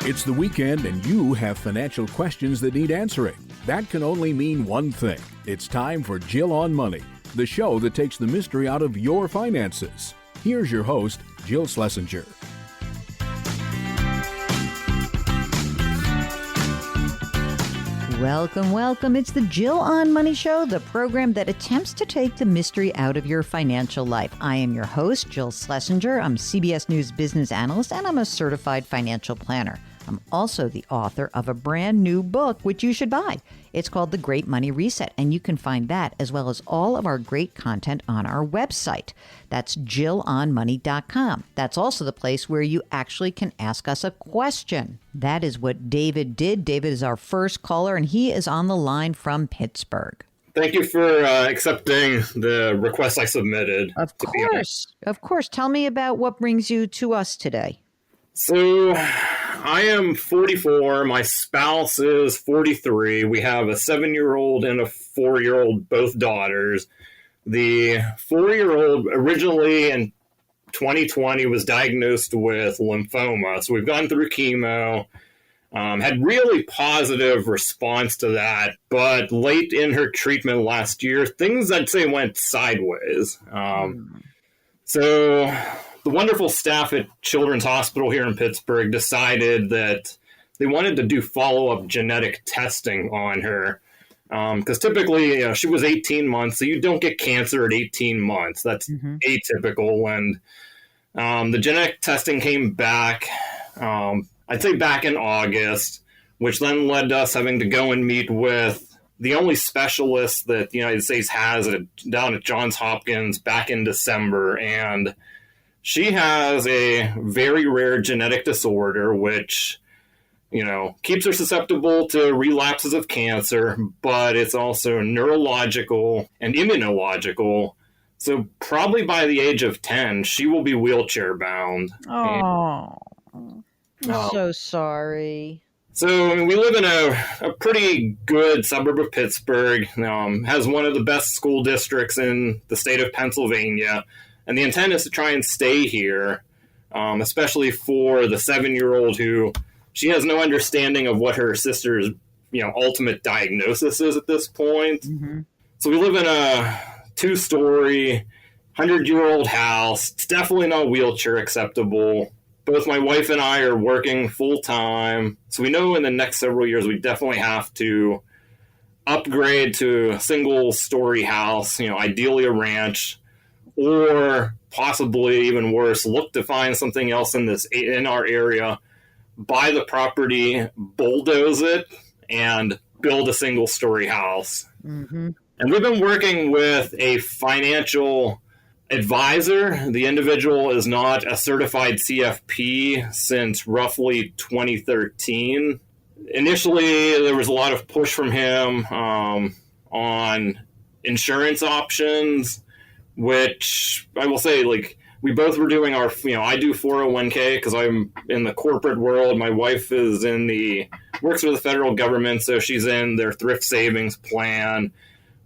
It's the weekend and you have financial questions that need answering. That can only mean one thing. It's time for Jill on Money, the show that takes the mystery out of your finances. Here's your host, Jill Schlesinger. Welcome, welcome. It's the Jill on Money Show, the program that attempts to take the mystery out of your financial life. I am your host, Jill Schlesinger. I'm CBS News business analyst, and I'm a certified financial planner. I'm also the author of a brand new book, which you should buy. It's called The Great Money Reset, and you can find that as well as all of our great content on our website. That's JillOnMoney.com. That's also the place where you actually can ask us a question. That is what David did. David is our first caller, and he is on the line from Pittsburgh. Thank you for accepting the request I submitted. Of course. Tell me about what brings you to us today. So, I am 44. My spouse is 43. We have a 7-year-old and a 4-year-old, both daughters. The 4-year-old originally in 2020 was diagnosed with lymphoma. So we've gone through chemo, had really positive response to that. But late in her treatment last year, things I'd say went sideways. So the wonderful staff at Children's Hospital here in Pittsburgh decided that they wanted to do follow-up genetic testing on her. Because typically, she was 18 months, so you don't get cancer at 18 months. That's atypical. And the genetic testing came back, I'd say back in August, which then led to us having to go and meet with the only specialist that the United States has down at Johns Hopkins back in December. And she has a very rare genetic disorder, which, keeps her susceptible to relapses of cancer, but it's also neurological and immunological. So probably by the age of 10, she will be wheelchair bound. Oh, I'm so sorry. So we live in a pretty good suburb of Pittsburgh, has one of the best school districts in the state of Pennsylvania. And the intent is to try and stay here, especially for the 7-year-old who she has no understanding of what her sister's, ultimate diagnosis is at this point. Mm-hmm. So we live in a 2-story, 100-year-old house. It's definitely not wheelchair acceptable. Both my wife and I are working full time. So we know in the next several years we definitely have to upgrade to a single-story house, ideally a ranch, or possibly even worse, look to find something else in our area, buy the property, bulldoze it, and build a single-story house. Mm-hmm. And we've been working with a financial advisor. The individual is not a certified CFP since roughly 2013. Initially, there was a lot of push from him on insurance options, which I will say, we both were doing our, I do 401k because I'm in the corporate world. My wife is works for the federal government, so she's in their thrift savings plan.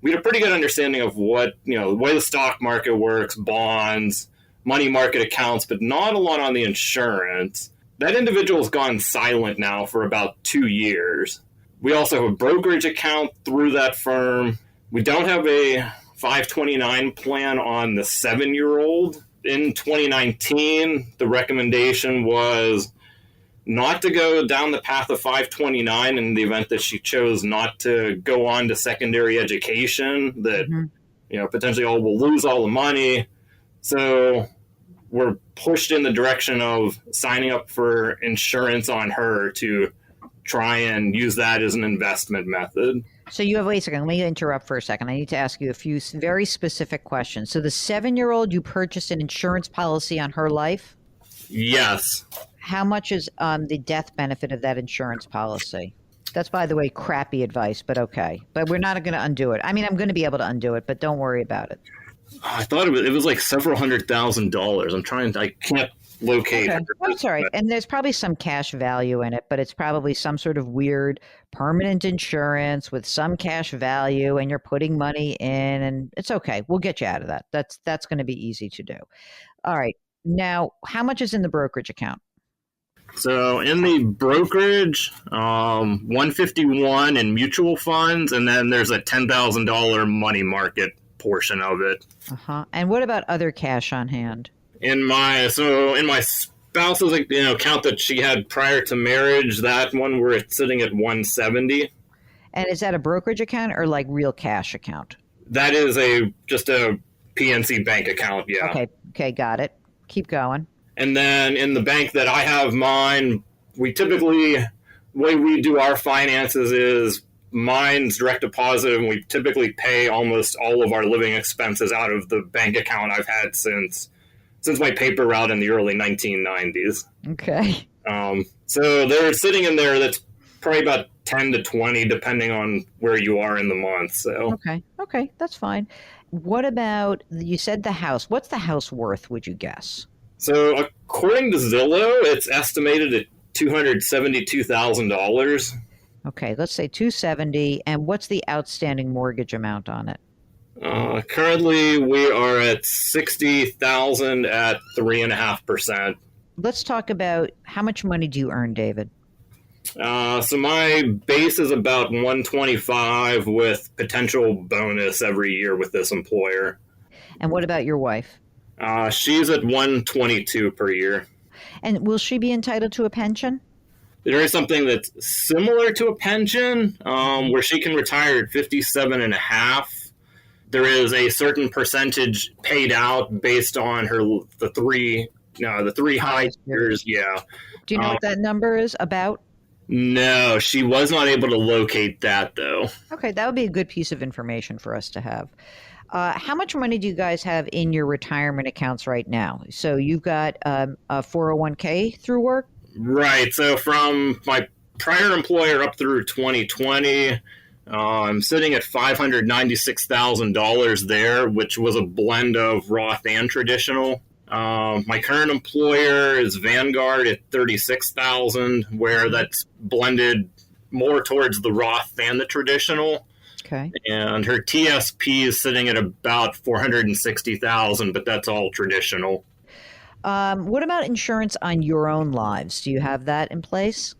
We had a pretty good understanding of what, the way the stock market works, bonds, money market accounts, but not a lot on the insurance. That individual's gone silent now for about 2 years. We also have a brokerage account through that firm. We don't have a 529 plan on the 7-year-old. In 2019, the recommendation was not to go down the path of 529 in the event that she chose not to go on to secondary education, that, potentially will lose all the money. So we're pushed in the direction of signing up for insurance on her to try and use that as an investment method. So wait a second, let me interrupt for a second. I need to ask you a few very specific questions. So the 7-year-old, you purchased an insurance policy on her life? Yes. How much is the death benefit of that insurance policy? That's, by the way, crappy advice, but okay. But we're not going to undo it. I mean, I'm going to be able to undo it, but don't worry about it. I thought it was like several $100,000. I can't locate. Okay. That's all right. And there's probably some cash value in it, but it's probably some sort of weird permanent insurance with some cash value, and you're putting money in, and it's okay. We'll get you out of that. That's going to be easy to do. All right. Now, how much is in the brokerage account? So in the brokerage, 151 in mutual funds, and then there's a $10,000 money market portion of it. And what about other cash on hand? In my spouse's account that she had prior to marriage, that one we're sitting at 170. And is that a brokerage account or like real cash account? That is just a PNC bank account, yeah. Okay, got it. Keep going. And then in the bank that I have mine, the way we do our finances is mine's direct deposit, and we typically pay almost all of our living expenses out of the bank account I've had since my paper route in the early 1990s. Okay. So they're sitting in there. That's probably about 10 to 20, depending on where you are in the month. So Okay, that's fine. What about, you said the house. What's the house worth, would you guess? So according to Zillow, it's estimated at $272,000. Okay, let's say 270. And what's the outstanding mortgage amount on it? Currently, we are at $60,000 at 3.5%. Let's talk about how much money do you earn, David? So my base is about 125 with potential bonus every year with this employer. And what about your wife? She's at 122 per year. And will she be entitled to a pension? There is something that's similar to a pension, where she can retire at 57 and a half. There is a certain percentage paid out based on the three high years. Yeah. Do you know what that number is about? No, she was not able to locate that, though. Okay, that would be a good piece of information for us to have. How much money do you guys have in your retirement accounts right now? So you've got a 401k through work? Right. So from my prior employer up through 2020, I'm sitting at $596,000 there, which was a blend of Roth and traditional. My current employer is Vanguard at $36,000, where that's blended more towards the Roth than the traditional. Okay. And her TSP is sitting at about $460,000, but that's all traditional. What about insurance on your own lives? Do you have that in place?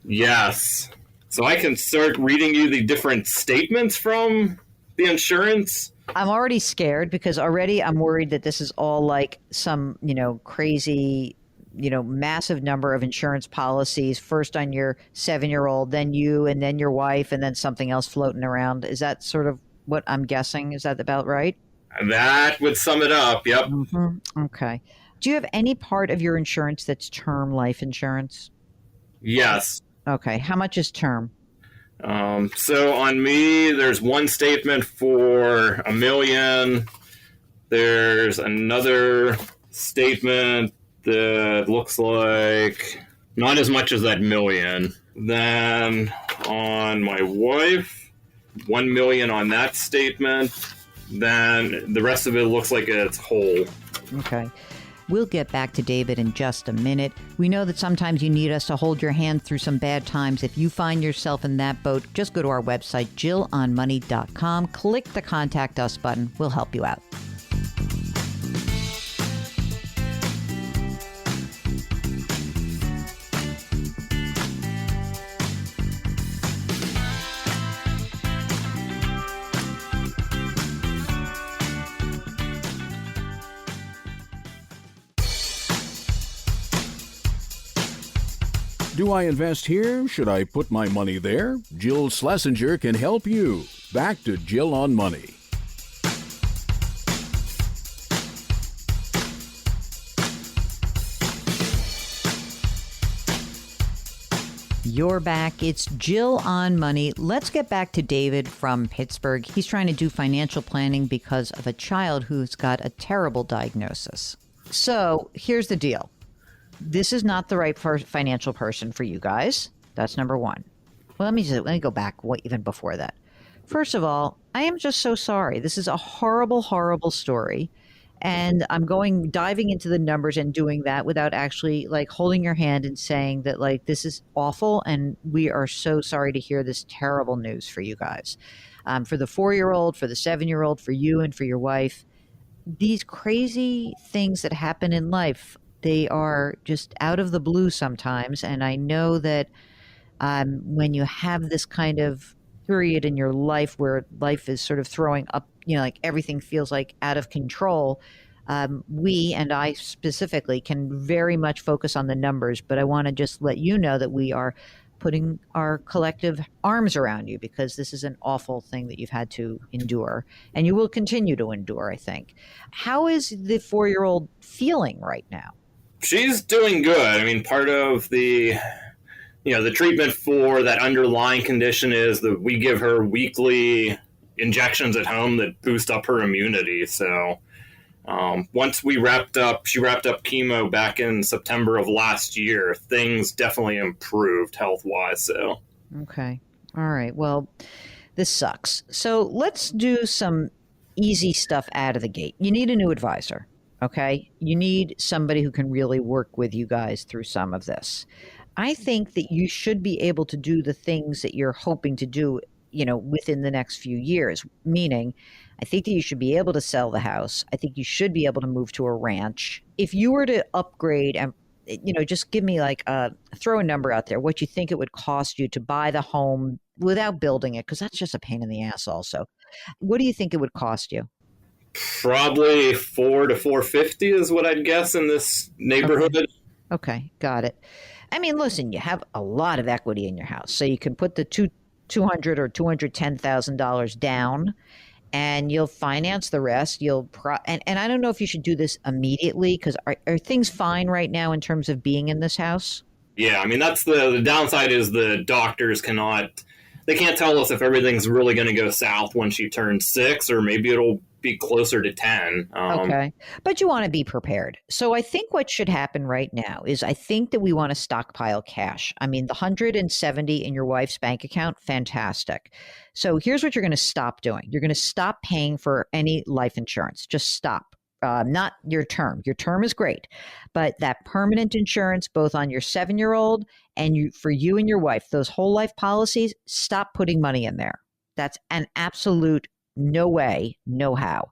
Yes. So I can start reading you the different statements from the insurance. I'm already scared because already I'm worried that this is all like some, crazy, massive number of insurance policies, first on your 7-year-old, then you, and then your wife, and then something else floating around. Is that sort of what I'm guessing? Is that about right? That would sum it up. Yep. Mm-hmm. Okay. Do you have any part of your insurance that's term life insurance? Yes. Okay. How much is term? So on me, there's one statement for $1 million. There's another statement that looks like not as much as that $1 million. Then on my wife, $1 million on that statement. Then the rest of it looks like it's whole. Okay. We'll get back to David in just a minute. We know that sometimes you need us to hold your hand through some bad times. If you find yourself in that boat, just go to our website, JillOnMoney.com. Click the Contact Us button. We'll help you out. Do I invest here? Should I put my money there? Jill Schlesinger can help you. Back to Jill on Money. You're back. It's Jill on Money. Let's get back to David from Pittsburgh. He's trying to do financial planning because of a child who's got a terrible diagnosis. So here's the deal. This is not the right financial person for you guys. That's number one. Well, let me go back even before that. First of all, I am just so sorry. This is a horrible, horrible story. And I'm diving into the numbers and doing that without actually holding your hand and saying that this is awful. And we are so sorry to hear this terrible news for you guys. For the 4-year-old, for the 7-year-old, for you and for your wife. These crazy things that happen in life They are just out of the blue sometimes. And I know that when you have this kind of period in your life where life is sort of throwing up, like everything feels like out of control, we, and I specifically, can very much focus on the numbers. But I want to just let you know that we are putting our collective arms around you, because this is an awful thing that you've had to endure, and you will continue to endure, I think. How is the 4-year-old feeling right now? She's doing good. I mean, part of the treatment for that underlying condition is that we give her weekly injections at home that boost up her immunity. So once she wrapped up chemo back in September of last year, things definitely improved health-wise. So. Okay. All right. Well, this sucks. So let's do some easy stuff out of the gate. You need a new advisor. Okay. You need somebody who can really work with you guys through some of this. I think that you should be able to do the things that you're hoping to do, within the next few years. Meaning, I think that you should be able to sell the house. I think you should be able to move to a ranch. If you were to upgrade and, just give me throw a number out there, what you think it would cost you to buy the home without building it, because that's just a pain in the ass also. What do you think it would cost you? Probably 4 to 450 is what I'd guess in this neighborhood. Okay, got it. I mean, listen, you have a lot of equity in your house, so you can put the $200 or $210,000 down, and you'll finance the rest. And I don't know if you should do this immediately, because are things fine right now in terms of being in this house? Yeah, I mean, that's the downside is the doctors they can't tell us if everything's really going to go south when she turns 6, or maybe it'll be closer to 10. Okay. But you want to be prepared. So I think what should happen right now is, I think that we want to stockpile cash. I mean, the 170 in your wife's bank account, fantastic. So here's what you're going to stop doing. You're going to stop paying for any life insurance. Just stop. Not your term. Your term is great, but that permanent insurance, both on your 7-year-old and for you and your wife, those whole life policies, stop putting money in there. That's an absolute no way, no how.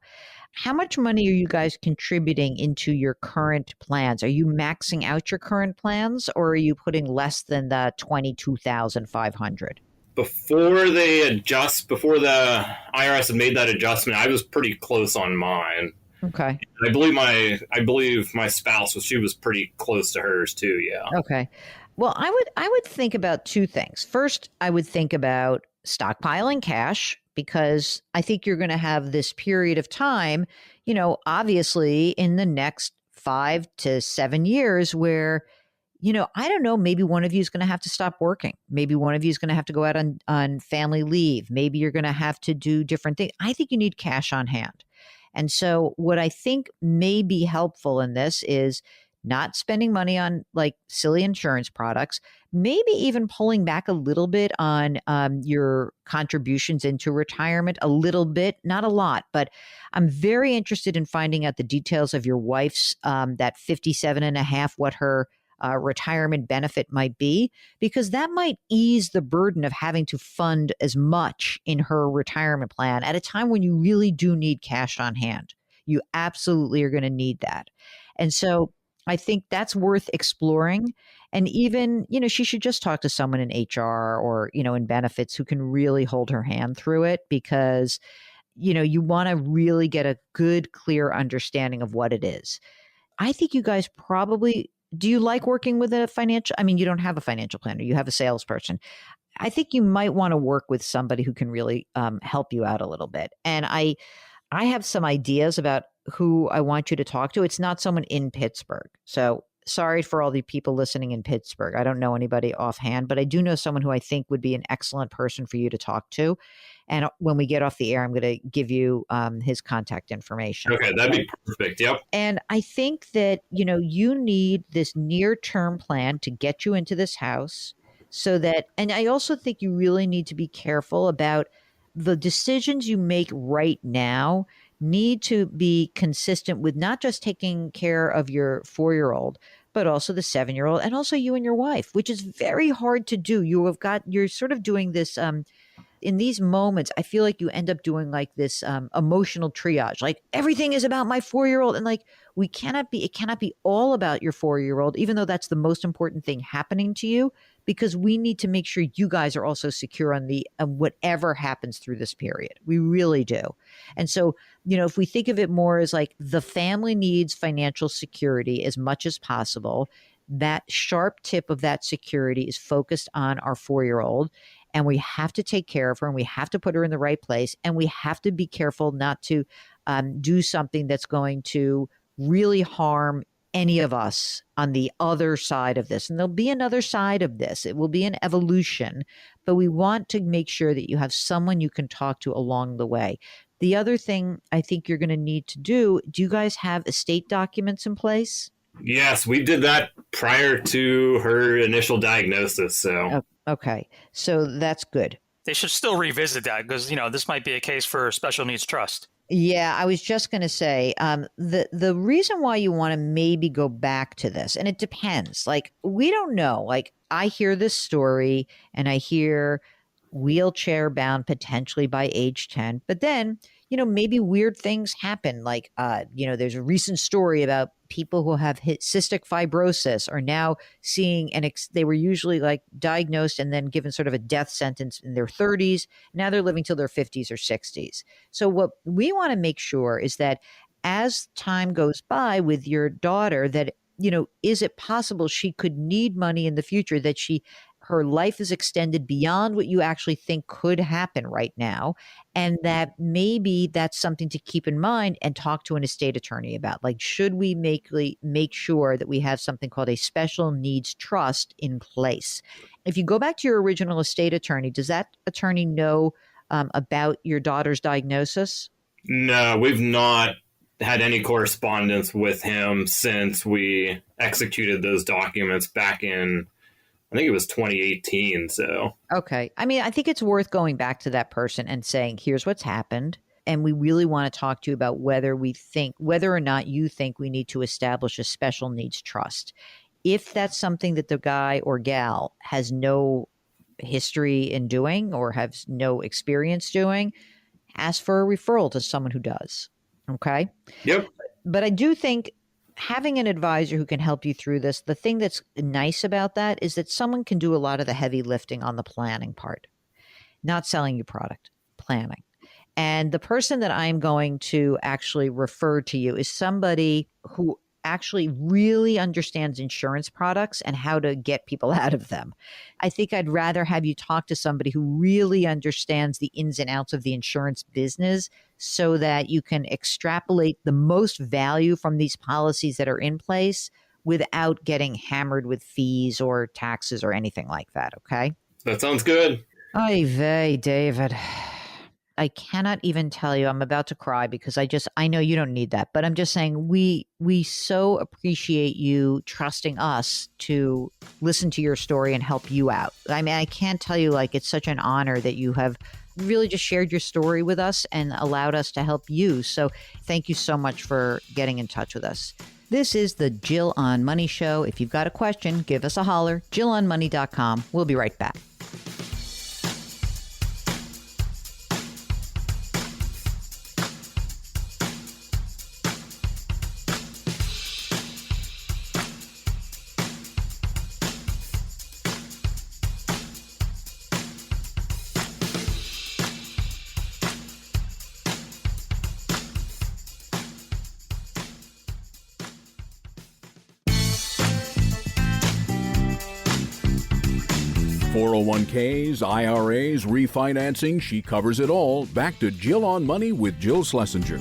How much money are you guys contributing into your current plans? Are you maxing out your current plans, or are you putting less than the $22,500? Before the IRS had made that adjustment, I was pretty close on mine. Okay. I believe my spouse she was pretty close to hers too. Yeah. Okay. Well, I would think about two things. First, I would think about stockpiling cash, because I think you're going to have this period of time, obviously in the next 5 to 7 years where, I don't know, maybe one of you is going to have to stop working. Maybe one of you is going to have to go out on family leave. Maybe you're going to have to do different things. I think you need cash on hand. And so what I think may be helpful in this is not spending money on silly insurance products, maybe even pulling back a little bit on your contributions into retirement, a little bit, not a lot. But I'm very interested in finding out the details of your wife's, that 57 and a half, what her retirement benefit might be, because that might ease the burden of having to fund as much in her retirement plan at a time when you really do need cash on hand. You absolutely are going to need that. And so I think that's worth exploring. And even, she should just talk to someone in HR or, in benefits who can really hold her hand through it, because, you want to really get a good, clear understanding of what it is. I think you guys probably, do you like working with you don't have a financial planner, you have a salesperson. I think you might want to work with somebody who can really help you out a little bit. And I have some ideas about who I want you to talk to. It's not someone in Pittsburgh. So sorry for all the people listening in Pittsburgh. I don't know anybody offhand, but I do know someone who I think would be an excellent person for you to talk to. And when we get off the air, I'm going to give you his contact information. Okay, that'd be perfect. Yep. And I think that, you need this near-term plan to get you into this house and I also think you really need to be careful about the decisions you make right now need to be consistent with not just taking care of your 4-year-old, but also the 7-year-old, and also you and your wife, which is very hard to do. You're sort of doing this in these moments, I feel like you end up doing like this emotional triage, like everything is about my 4-year-old. And like, it cannot be all about your 4-year-old, even though that's the most important thing happening to you, because we need to make sure you guys are also secure on the whatever happens through this period. We really do. And so, if we think of it more as like the family needs financial security as much as possible, that sharp tip of that security is focused on our 4-year-old. And we have to take care of her, and we have to put her in the right place. And we have to be careful not to do something that's going to really harm any of us on the other side of this. And there'll be another side of this. It will be an evolution, but we want to make sure that you have someone you can talk to along the way. The other thing I think you're going to need to do you guys have estate documents in place? Yes, we did that prior to her initial diagnosis. So, okay. So that's good. They should still revisit that because, this might be a case for special needs trust. Yeah, I was just going to say the reason why you want to maybe go back to this, and it depends. Like, we don't know. Like, I hear this story and I hear wheelchair bound potentially by age 10, but then, maybe weird things happen. Like, there's a recent story about people who have cystic fibrosis are now seeing they were usually like diagnosed and then given sort of a death sentence in their 30s. Now they're living till their 50s or 60s. So what we want to make sure is that as time goes by with your daughter, that, is it possible she could need money in the future, that her life is extended beyond what you actually think could happen right now. And that maybe that's something to keep in mind and talk to an estate attorney about. Like, should we make sure that we have something called a special needs trust in place? If you go back to your original estate attorney, does that attorney know about your daughter's diagnosis? No, we've not had any correspondence with him since we executed those documents back in, I think it was 2018. So, okay. I mean, I think it's worth going back to that person and saying, here's what's happened. And we really want to talk to you about whether or not you think we need to establish a special needs trust. If that's something that the guy or gal has no history in doing or has no experience doing, ask for a referral to someone who does. Okay. Yep. But I do think having an advisor who can help you through this, the thing that's nice about that is that someone can do a lot of the heavy lifting on the planning part, not selling you product, planning. And the person that I'm going to actually refer to you is somebody who actually really understands insurance products and how to get people out of them. I think I'd rather have you talk to somebody who really understands the ins and outs of the insurance business so that you can extrapolate the most value from these policies that are in place without getting hammered with fees or taxes or anything like that. Okay? That sounds good. Oy vey, David. I cannot even tell you. I'm about to cry because I know you don't need that, but I'm just saying we so appreciate you trusting us to listen to your story and help you out. I mean, I can't tell you, like, it's such an honor that you have really just shared your story with us and allowed us to help you. So thank you so much for getting in touch with us. This is the Jill on Money Show. If you've got a question, give us a holler. JillOnMoney.com. We'll be right back. .401ks, IRAs, refinancing, she covers it all. Back to Jill on Money with Jill Schlesinger.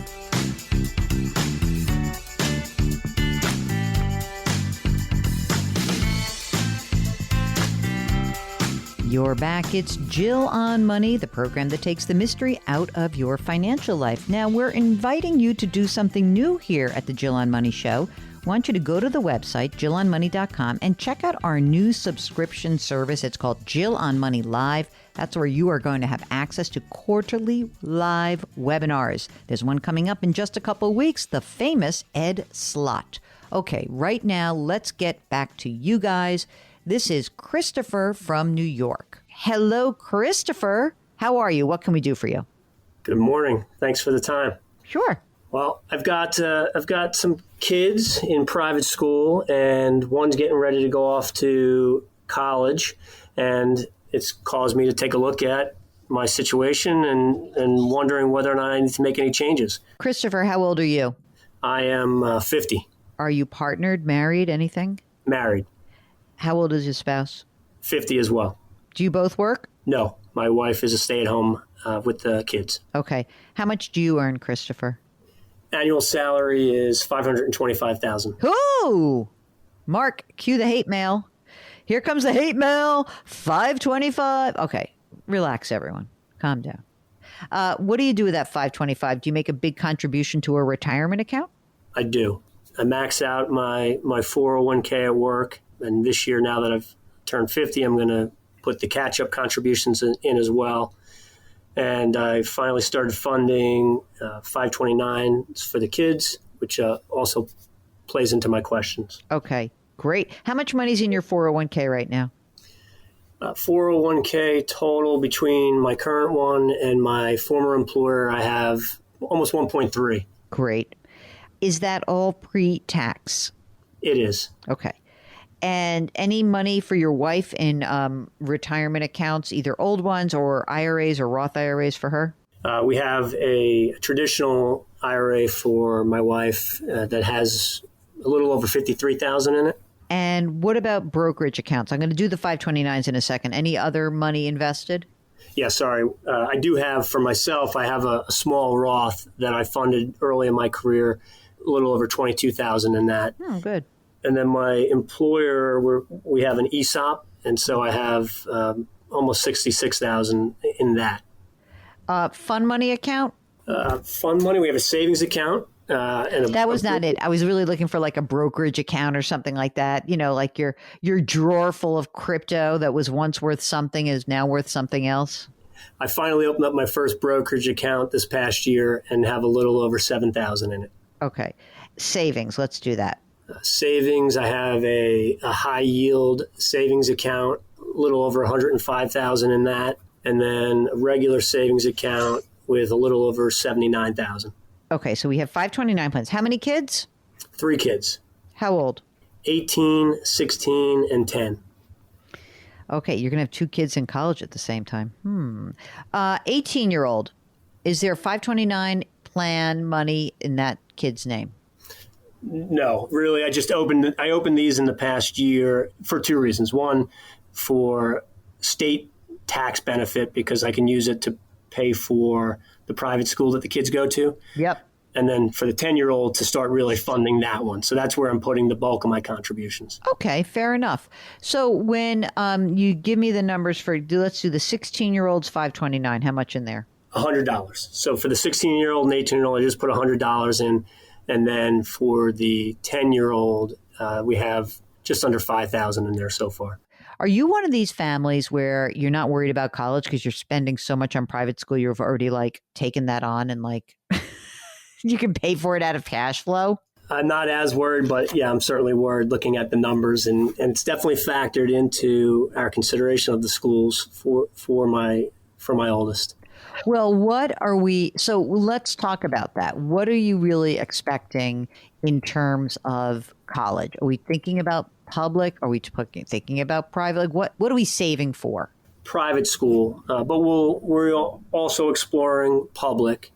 You're back. It's Jill on Money, the program that takes the mystery out of your financial life. Now, we're inviting you to do something new here at the Jill on Money Show. I want you to go to the website, JillOnMoney.com, and check out our new subscription service. It's called Jill on Money Live. That's where you are going to have access to quarterly live webinars. There's one coming up in just a couple of weeks, the famous Ed Slott. Okay, right now, let's get back to you guys. This is Christopher from New York. Hello, Christopher. How are you? What can we do for you? Good morning. Thanks for the time. Sure. Well, I've got some kids in private school, and one's getting ready to go off to college, and it's caused me to take a look at my situation and wondering whether or not I need to make any changes. Christopher, how old are you? I am 50. Are you partnered, married, anything? Married. How old is your spouse? 50 as well. Do you both work? No, my wife is a stay-at-home with the kids. Okay. How much do you earn, Christopher? Annual salary is $525,000. Ooh! Mark, cue the hate mail. Here comes the hate mail. $525. Okay. Relax, everyone. Calm down. What do you do with that $525? Do you make a big contribution to a retirement account? I do. I max out my 401k at work. And this year, now that I've turned 50, I'm going to put the catch-up contributions in as well. And I finally started funding 529 for the kids, which also plays into my questions. Okay, great. How much money's in your 401k right now? 401k total between my current one and my former employer, I have almost 1.3. Great. Is that all pre-tax? It is. Okay. And any money for your wife in retirement accounts, either old ones or IRAs or Roth IRAs for her? We have a traditional IRA for my wife that has a little over $53,000 in it. And what about brokerage accounts? I'm going to do the 529s in a second. Any other money invested? Yeah, sorry. I do have, for myself, I have a small Roth that I funded early in my career, a little over $22,000 in that. Oh, good. And then my employer, we have an ESOP, and so I have almost $66,000 in that. Fund money account? Fund money, we have a savings account. That was not it. I was really looking for like a brokerage account or something like that. You know, like your drawer full of crypto that was once worth something is now worth something else. I finally opened up my first brokerage account this past year and have a little over $7,000 in it. Okay. Savings, let's do that. Savings, I have a high yield savings account, a little over $105,000 in that, and then a regular savings account with a little over $79,000. Okay, so we have 529 plans. How many kids? 3 kids. How old? 18, 16, and 10. Okay, you're going to have 2 kids in college at the same time. 18-year-old. Is there 529 plan money in that kid's name? No, really. I opened these in the past year for 2 reasons. One, for state tax benefit, because I can use it to pay for the private school that the kids go to. Yep. And then for the 10-year-old to start really funding that one. So that's where I'm putting the bulk of my contributions. Okay, fair enough. So when you give me the numbers let's do the 16-year-old's 529, how much in there? $100. So for the 16-year-old and 18-year-old, I just put $100 in. And then for the 10-year-old, we have just under $5,000 in there so far. Are you one of these families where you're not worried about college because you're spending so much on private school, you've already like taken that on and like you can pay for it out of cash flow? I'm not as worried, but yeah, I'm certainly worried looking at the numbers. And it's definitely factored into our consideration of the schools for my oldest. Well, so let's talk about that. What are you really expecting in terms of college? Are we thinking about public? Are we thinking about private? Like what are we saving for? Private school, but we're also exploring public.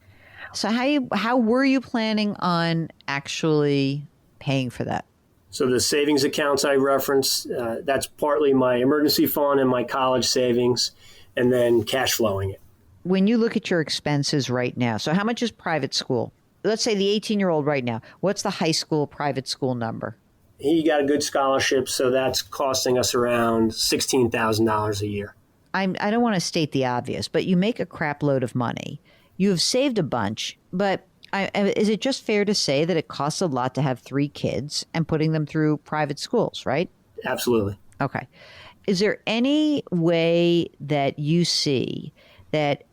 So how were you planning on actually paying for that? So the savings accounts I referenced, that's partly my emergency fund and my college savings, and then cash flowing it. When you look at your expenses right now, so how much is private school? Let's say the 18-year-old right now, what's the high school private school number? He got a good scholarship, so that's costing us around $16,000 a year. I don't want to state the obvious, but you make a crap load of money. You have saved a bunch, but is it just fair to say that it costs a lot to have 3 kids and putting them through private schools, right? Absolutely. Okay. Is there any way that you see that,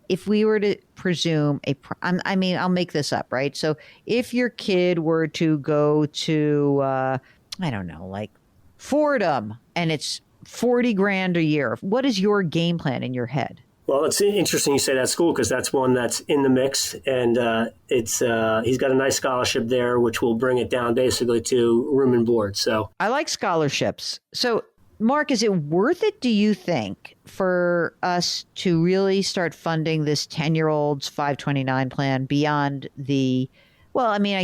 if we were to presume I'll make this up, right? So if your kid were to go to, like Fordham and it's $40,000 a year, what is your game plan in your head? Well, it's interesting you say that school because that's one that's in the mix, and he's got a nice scholarship there, which will bring it down basically to room and board. So I like scholarships. So, Mark, is it worth it, do you think, for us to really start funding this 10-year-old's 529 plan beyond I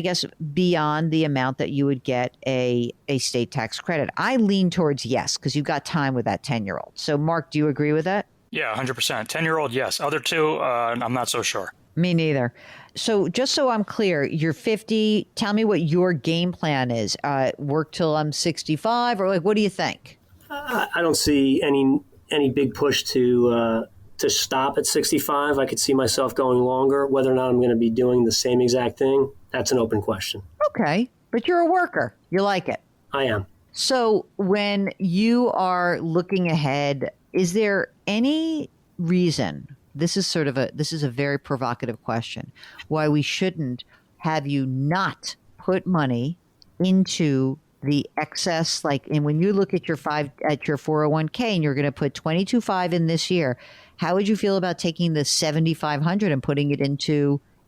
guess beyond the amount that you would get a state tax credit? I lean towards yes, because you've got time with that 10-year-old. So, Mark, do you agree with that? Yeah, 100%. 10-year-old, yes. Other two, I'm not so sure. Me neither. So just so I'm clear, you're 50. Tell me what your game plan is. Work till I'm 65, or what do you think? I don't see any big push to stop at 65. I could see myself going longer. Whether or not I'm going to be doing the same exact thing, that's an open question. Okay, but you're a worker. You like it. I am. So when you are looking ahead, is there any reason, this is a very provocative question, why we shouldn't have you not put money into the excess, and when you look at your 401k and you're going to put 22.5 in this year, how would you feel about taking the 7,500 and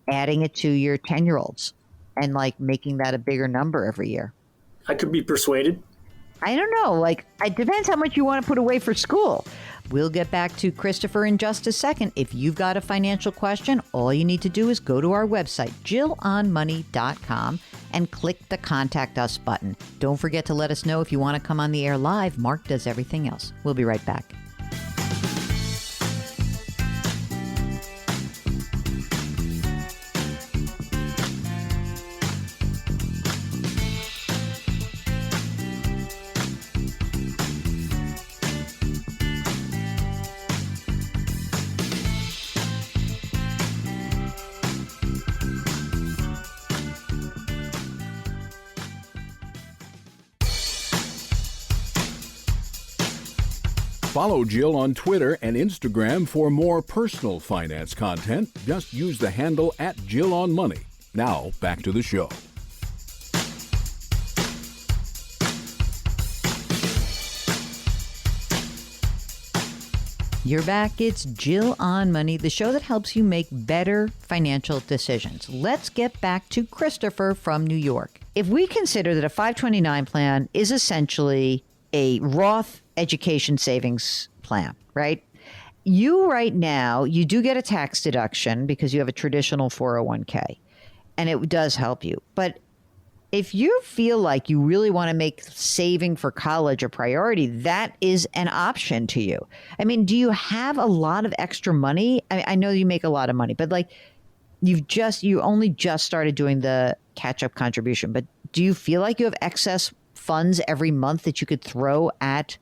adding it to your 10-year-olds and making that a bigger number every year? I could be persuaded. I don't know. It depends how much you want to put away for school. We'll get back to Christopher in just a second. If you've got a financial question, all you need to do is go to our website, jillonmoney.com, and click the Contact Us button. Don't forget to let us know if you want to come on the air live. Mark does everything else. We'll be right back. Follow Jill on Twitter and Instagram for more personal finance content. Just use the handle @JillOnMoney. Now, back to the show. You're back. It's Jill on Money, the show that helps you make better financial decisions. Let's get back to Christopher from New York. If we consider that a 529 plan is essentially a Roth education savings plan, right? You right now, you do get a tax deduction because you have a traditional 401k, and it does help you. But if you feel like you really want to make saving for college a priority, that is an option to you. I mean, do you have a lot of extra money? I know you make a lot of money, but you only just started doing the catch-up contribution, but do you feel like you have excess funds every month that you could throw at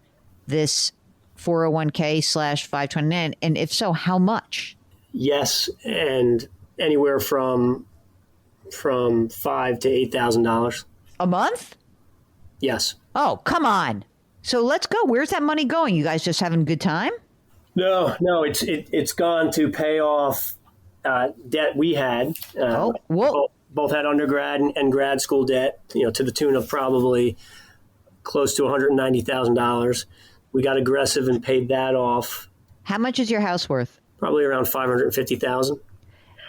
this 401k/529? And if so, how much? Yes, and anywhere from $5,000 to $8,000 a month. Yes. Oh, come on! So let's go. Where's that money going? You guys just having a good time? No, it's gone to pay off debt we had. Both had undergrad and grad school debt. To the tune of probably close to $190,000. We got aggressive and paid that off. How much is your house worth? Probably around $550,000.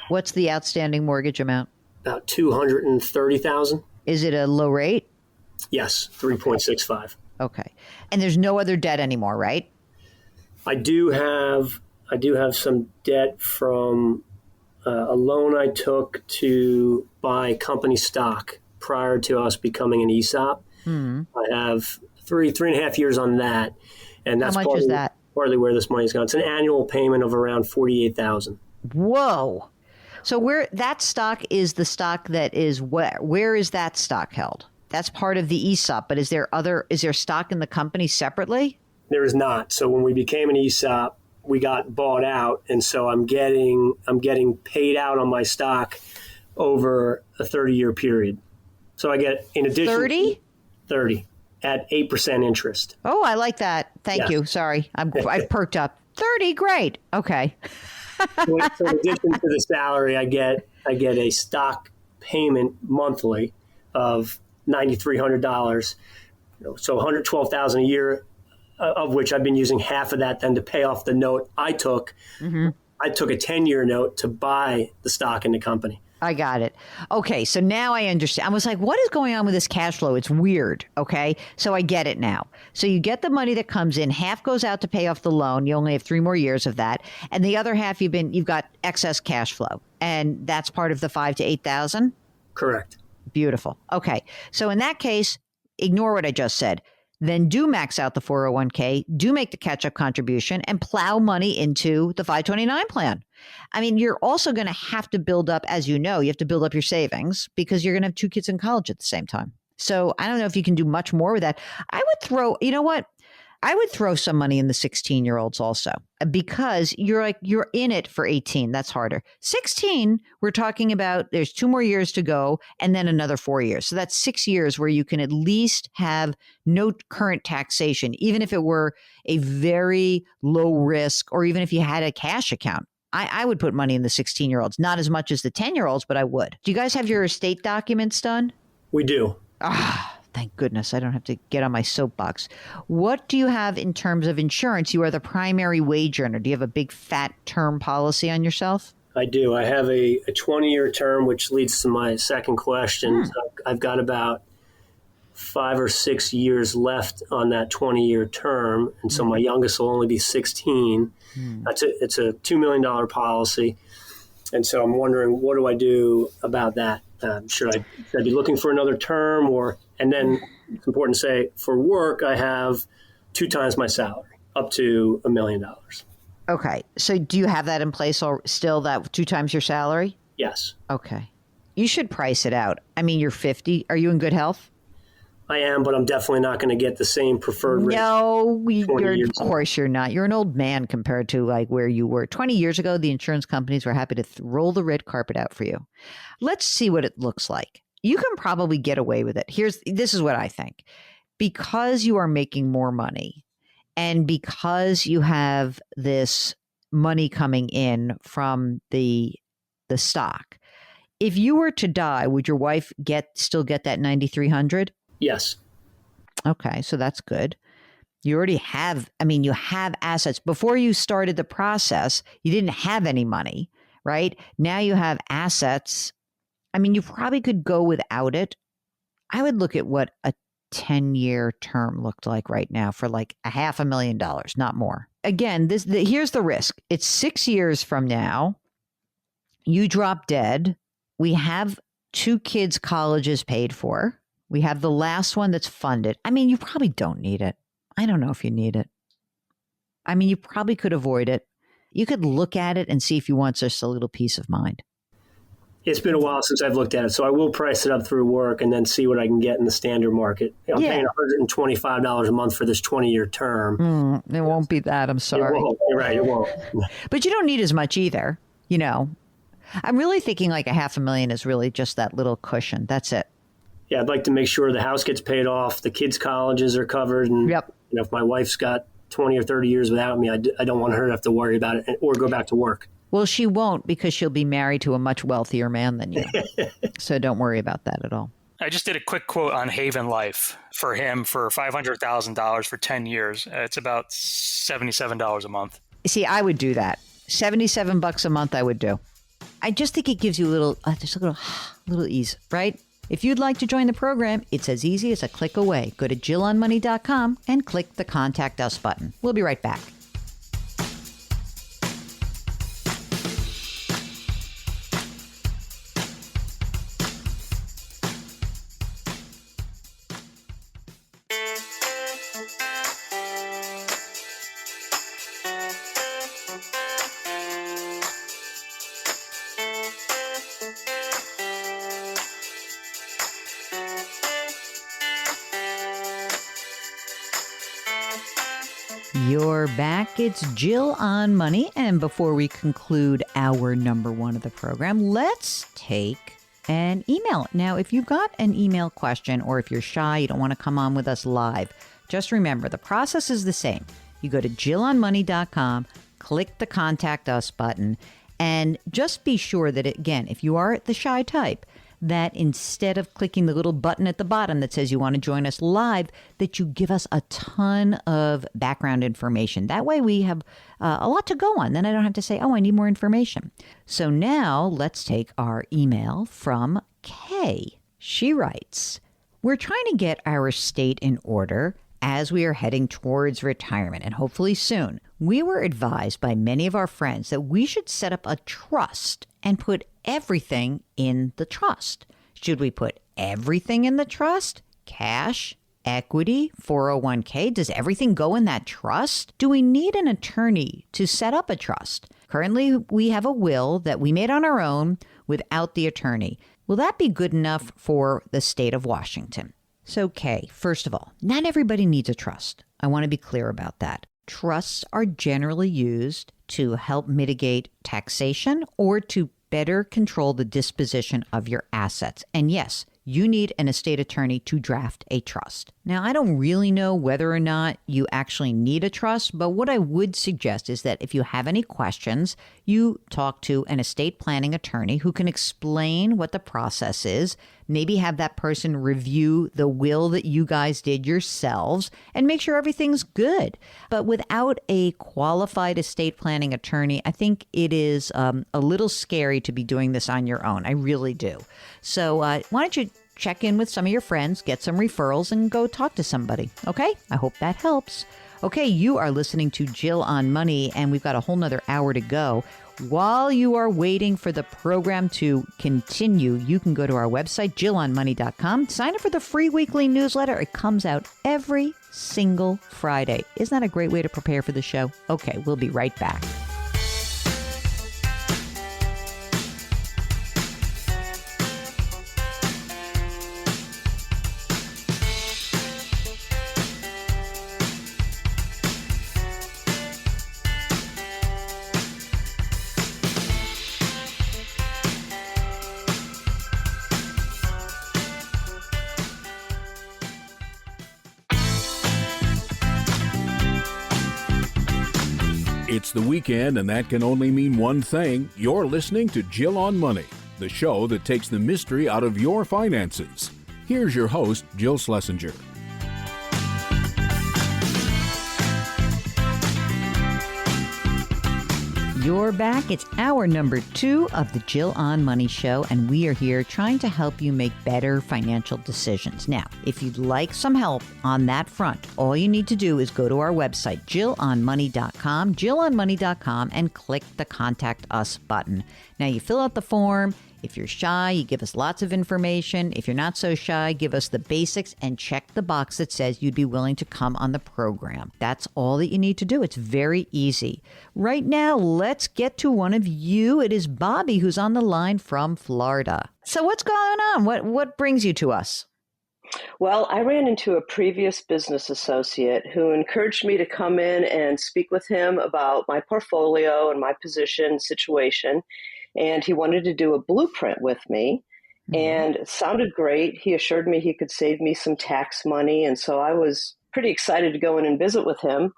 What's the outstanding mortgage amount? About $230,000. Is it a low rate? Yes, 3.65. Okay. And there's no other debt anymore, right? I do have some debt from a loan I took to buy company stock prior to us becoming an ESOP. I have three and a half years on that, and that's how much is that? Partly where this money's gone. It's an annual payment of around $48,000. Whoa! So where that stock is the stock that is where is that stock held? That's part of the ESOP, but is there stock in the company separately? There is not. So when we became an ESOP, we got bought out, and so I'm getting paid out on my stock over a 30-year period. So I get, in addition, 30 at 8% interest. Oh, I like that. Thank you. Sorry, I perked up. 30, great. Okay. So in addition to the salary, I get a stock payment monthly of $9,300. So $112,000 a year of which I've been using half of that then to pay off the note I took. Mm-hmm. I took a 10-year note to buy the stock in the company. I got it. Okay, so now I understand. I was like, what is going on with this cash flow? It's weird, okay? So I get it now. So you get the money that comes in, half goes out to pay off the loan. You only have 3 more years of that. And the other half you've got excess cash flow. And that's part of the 5,000 to 8,000? Correct. Beautiful. Okay. So in that case, ignore what I just said. Then do max out the 401k, do make the catch-up contribution, and plow money into the 529 plan. I mean, you're also going to have to build up, as you know, you have to build up your savings because you're going to have 2 kids in college at the same time. So I don't know if you can do much more with that. I would throw, you know what? I would throw some money in the 16-year-olds also because you're in it for 18. That's harder. 16, we're talking about there's 2 more years to go and then another 4 years. So that's 6 years where you can at least have no current taxation, even if it were a very low risk or even if you had a cash account. I would put money in the 16-year-olds, not as much as the 10-year-olds, but I would. Do you guys have your estate documents done? We do. Thank goodness. I don't have to get on my soapbox. What do you have in terms of insurance? You are the primary wage earner. Do you have a big fat term policy on yourself? I do. I have a 20-year term, which leads to my second question. So I've got about 5 or 6 years left on that 20-year term. And so my youngest will only be 16. It's a $2 million policy. And so I'm wondering, what do I do about that? Should I be looking for another term? And then it's important to say, for work, I have 2 times my salary, up to $1 million. Okay. So do you have that in place or still, that 2 times your salary? Yes. Okay. You should price it out. I mean, you're 50. Are you in good health? I am, but I'm definitely not going to get the same preferred rate. No, of course you're not. You're an old man compared to like where you were 20 years ago. The insurance companies were happy to roll the red carpet out for you. Let's see what it looks like. You can probably get away with it. This is what I think. Because you are making more money and because you have this money coming in from the stock, if you were to die, would your wife still get that $9,300? Yes. Okay, so that's good. You already have, you have assets. Before you started the process, you didn't have any money, right? Now you have assets. You probably could go without it. I would look at what a 10-year term looked like right now for like $500,000, not more. Again, here's the risk. It's 6 years from now. You drop dead. We have 2 kids' colleges paid for. We have the last one that's funded. You probably don't need it. I don't know if you need it. You probably could avoid it. You could look at it and see if you want just a little peace of mind. It's been a while since I've looked at it, so I will price it up through work and then see what I can get in the standard market. I'm paying $125 a month for this 20-year term. It won't be that. I'm sorry. It won't. You're right. It won't. But you don't need as much either. I'm really thinking like $500,000 is really just that little cushion. That's it. Yeah, I'd like to make sure the house gets paid off, the kids' colleges are covered, and if my wife's got 20 or 30 years without me, I don't want her to have to worry about it or go back to work. Well, she won't because she'll be married to a much wealthier man than you. So don't worry about that at all. I just did a quick quote on Haven Life for him for $500,000 for 10 years. It's about $77 a month. See, I would do that. $77 a month I would do. I just think it gives you just a little ease, right? If you'd like to join the program, it's as easy as a click away. Go to JillOnMoney.com and click the Contact Us button. We'll be right back. You're back. It's Jill on Money. And before we conclude our number 1 of the program, let's take an email. Now, if you've got an email question or if you're shy, you don't want to come on with us live, just remember the process is the same. You go to JillOnMoney.com, click the Contact Us button, and just be sure that, again, if you are the shy type, that instead of clicking the little button at the bottom that says you want to join us live, that you give us a ton of background information. That way we have a lot to go on. Then I don't have to say, oh, I need more information. So now let's take our email from Kay. She writes, we're trying to get our estate in order as we are heading towards retirement, and hopefully soon. We were advised by many of our friends that we should set up a trust and put everything in the trust. Should we put everything in the trust? Cash, equity, 401k? Does everything go in that trust? Do we need an attorney to set up a trust? Currently, we have a will that we made on our own without the attorney. Will that be good enough for the state of Washington? So, Kay, first of all, not everybody needs a trust. I want to be clear about that. Trusts are generally used to help mitigate taxation or to better control the disposition of your assets. And yes, you need an estate attorney to draft a trust. Now, I don't really know whether or not you actually need a trust, but what I would suggest is that if you have any questions, you talk to an estate planning attorney who can explain what the process is, maybe have that person review the will that you guys did yourselves and make sure everything's good. But without a qualified estate planning attorney, I think it is a little scary to be doing this on your own. I really do. So why don't you check in with some of your friends, get some referrals, and go talk to somebody. Okay? I hope that helps. Okay, you are listening to Jill on Money, and we've got a whole nother hour to go. While you are waiting for the program to continue, you can go to our website, jillonmoney.com. Sign up for the free weekly newsletter. It comes out every single Friday. Isn't that a great way to prepare for the show? Okay, we'll be right back. It's the weekend, and that can only mean one thing. You're listening to Jill on Money, the show that takes the mystery out of your finances. Here's your host, Jill Schlesinger. You're back. It's hour number 2 of the Jill on Money show, and we are here trying to help you make better financial decisions. Now, if you'd like some help on that front, all you need to do is go to our website, jillonmoney.com, jillonmoney.com, and click the Contact Us button. Now, you fill out the form. If you're shy, you give us lots of information. If you're not so shy, give us the basics and check the box that says you'd be willing to come on the program. That's all that you need to do. It's very easy. Right now, let's get to one of you. It is Bobby who's on the line from Florida. So what's going on? What brings you to us? Well, I ran into a previous business associate who encouraged me to come in and speak with him about my portfolio and my position situation. And he wanted to do a blueprint with me, and it sounded great. He assured me he could save me some tax money. And so I was pretty excited to go in and visit with him.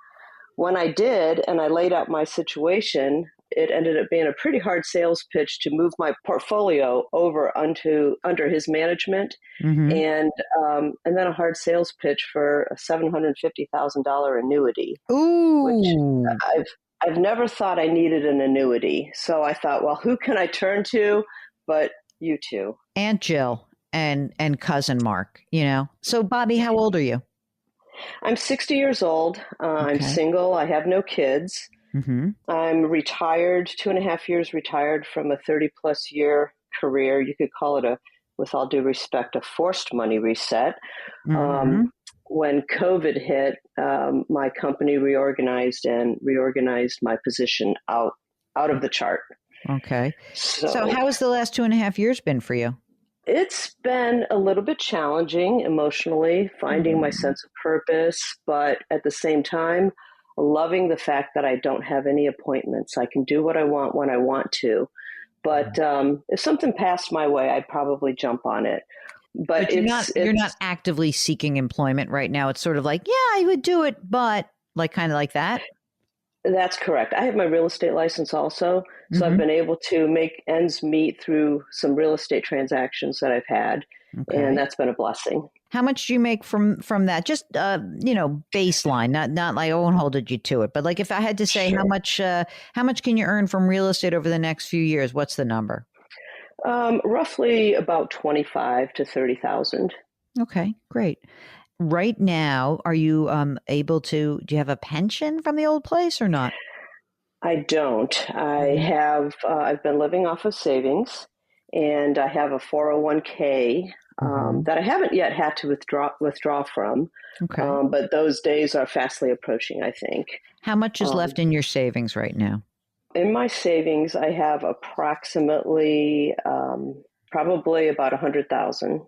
When I did, and I laid out my situation, it ended up being a pretty hard sales pitch to move my portfolio over under his management, and then a hard sales pitch for a $750,000 annuity. Ooh. Which I've never thought I needed an annuity. So I thought, well, who can I turn to but you two? Aunt Jill and cousin Mark, you know. So, Bobby, how old are you? I'm 60 years old. I'm single. I have no kids. I'm retired, 2.5 years retired from a 30-plus year career. You could call it, with all due respect, a forced money reset. When COVID hit, my company reorganized my position out of the chart. Okay. So how has the last 2.5 years been for you? It's been a little bit challenging emotionally, finding my sense of purpose, but at the same time, loving the fact that I don't have any appointments. I can do what I want when I want to. But if something passed my way, I'd probably jump on it. But you're not actively seeking employment right now. It's sort of like, yeah, I would do it, but kind of like that. That's correct. I have my real estate license also. So I've been able to make ends meet through some real estate transactions that I've had. Okay. And that's been a blessing. How much do you make from that? Just baseline, not like I won't hold you to it, but like if I had to say Sure. how much can you earn from real estate over the next few years? What's the number? Roughly about 25 to 30,000. Okay, great. Right now, are you able to? Do you have a pension from the old place or not? I don't. I have. I've been living off of savings, and I have a 401k that I haven't yet had to withdraw from. Okay. But those days are fastly approaching, I think. How much is left in your savings right now? In my savings, I have approximately probably about 100,000.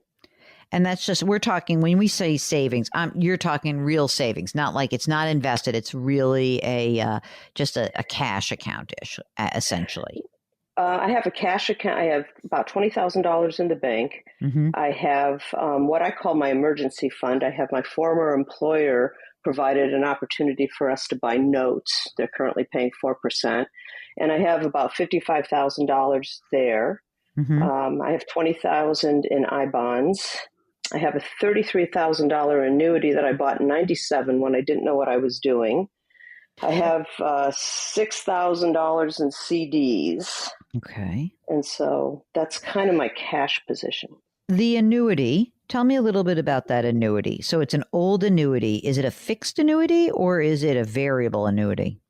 And that's just, we're talking, when we say savings, you're talking real savings, not like it's not invested. It's really just a cash account-ish, essentially. I have a cash account. I have about $20,000 in the bank. I have what I call my emergency fund. I have my former employer provided an opportunity for us to buy notes. They're currently paying 4%. And I have about $55,000 there. I have $20,000 in I-bonds. I have a $33,000 annuity that I bought in 97 when I didn't know what I was doing. I have $6,000 in CDs. Okay. And so that's kind of my cash position. The annuity, tell me a little bit about that annuity. So it's an old annuity. Is it a fixed annuity or is it a variable annuity?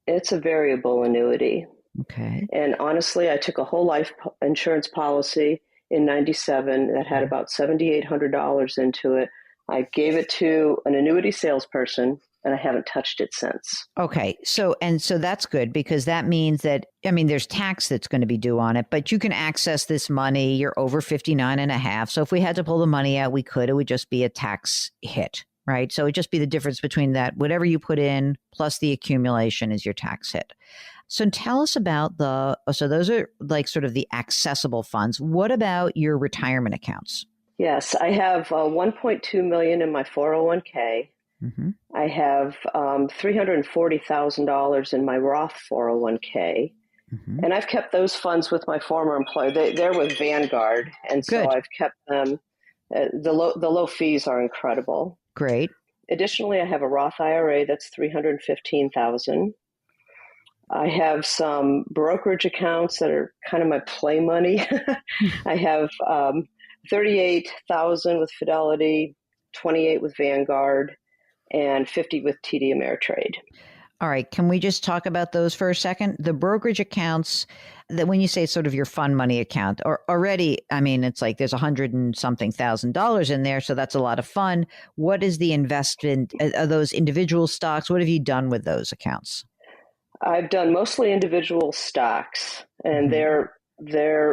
It's a variable annuity. Okay. And honestly, I took a whole life insurance policy in 97 that had about $7,800 into it. I gave it to an annuity salesperson and I haven't touched it since. Okay. So that's good because that means that, there's tax that's going to be due on it, but you can access this money. You're over 59 and a half. So if we had to pull the money out, we could. It would just be a tax hit, right? So it'd just be the difference between that. Whatever you put in plus the accumulation is your tax hit. So tell us about so those are like sort of the accessible funds. What about your retirement accounts? Yes, I have $1.2 million in my 401k. I have $340,000 in my Roth 401k. And I've kept those funds with my former employer. They're with Vanguard. And so Good. I've kept them. The low fees are incredible. Great. Additionally, I have a Roth IRA that's $315,000. I have some brokerage accounts that are kind of my play money. I have $38,000 with Fidelity, $28,000 with Vanguard, and $50,000 with TD Ameritrade. All right. Can we just talk about those for a second? The brokerage accounts, that when you say sort of your fund money account, or already, it's like there's $100 and something thousand in there. So that's a lot of fun. What is the investment? Are those individual stocks? What have you done with those accounts? I've done mostly individual stocks, and they're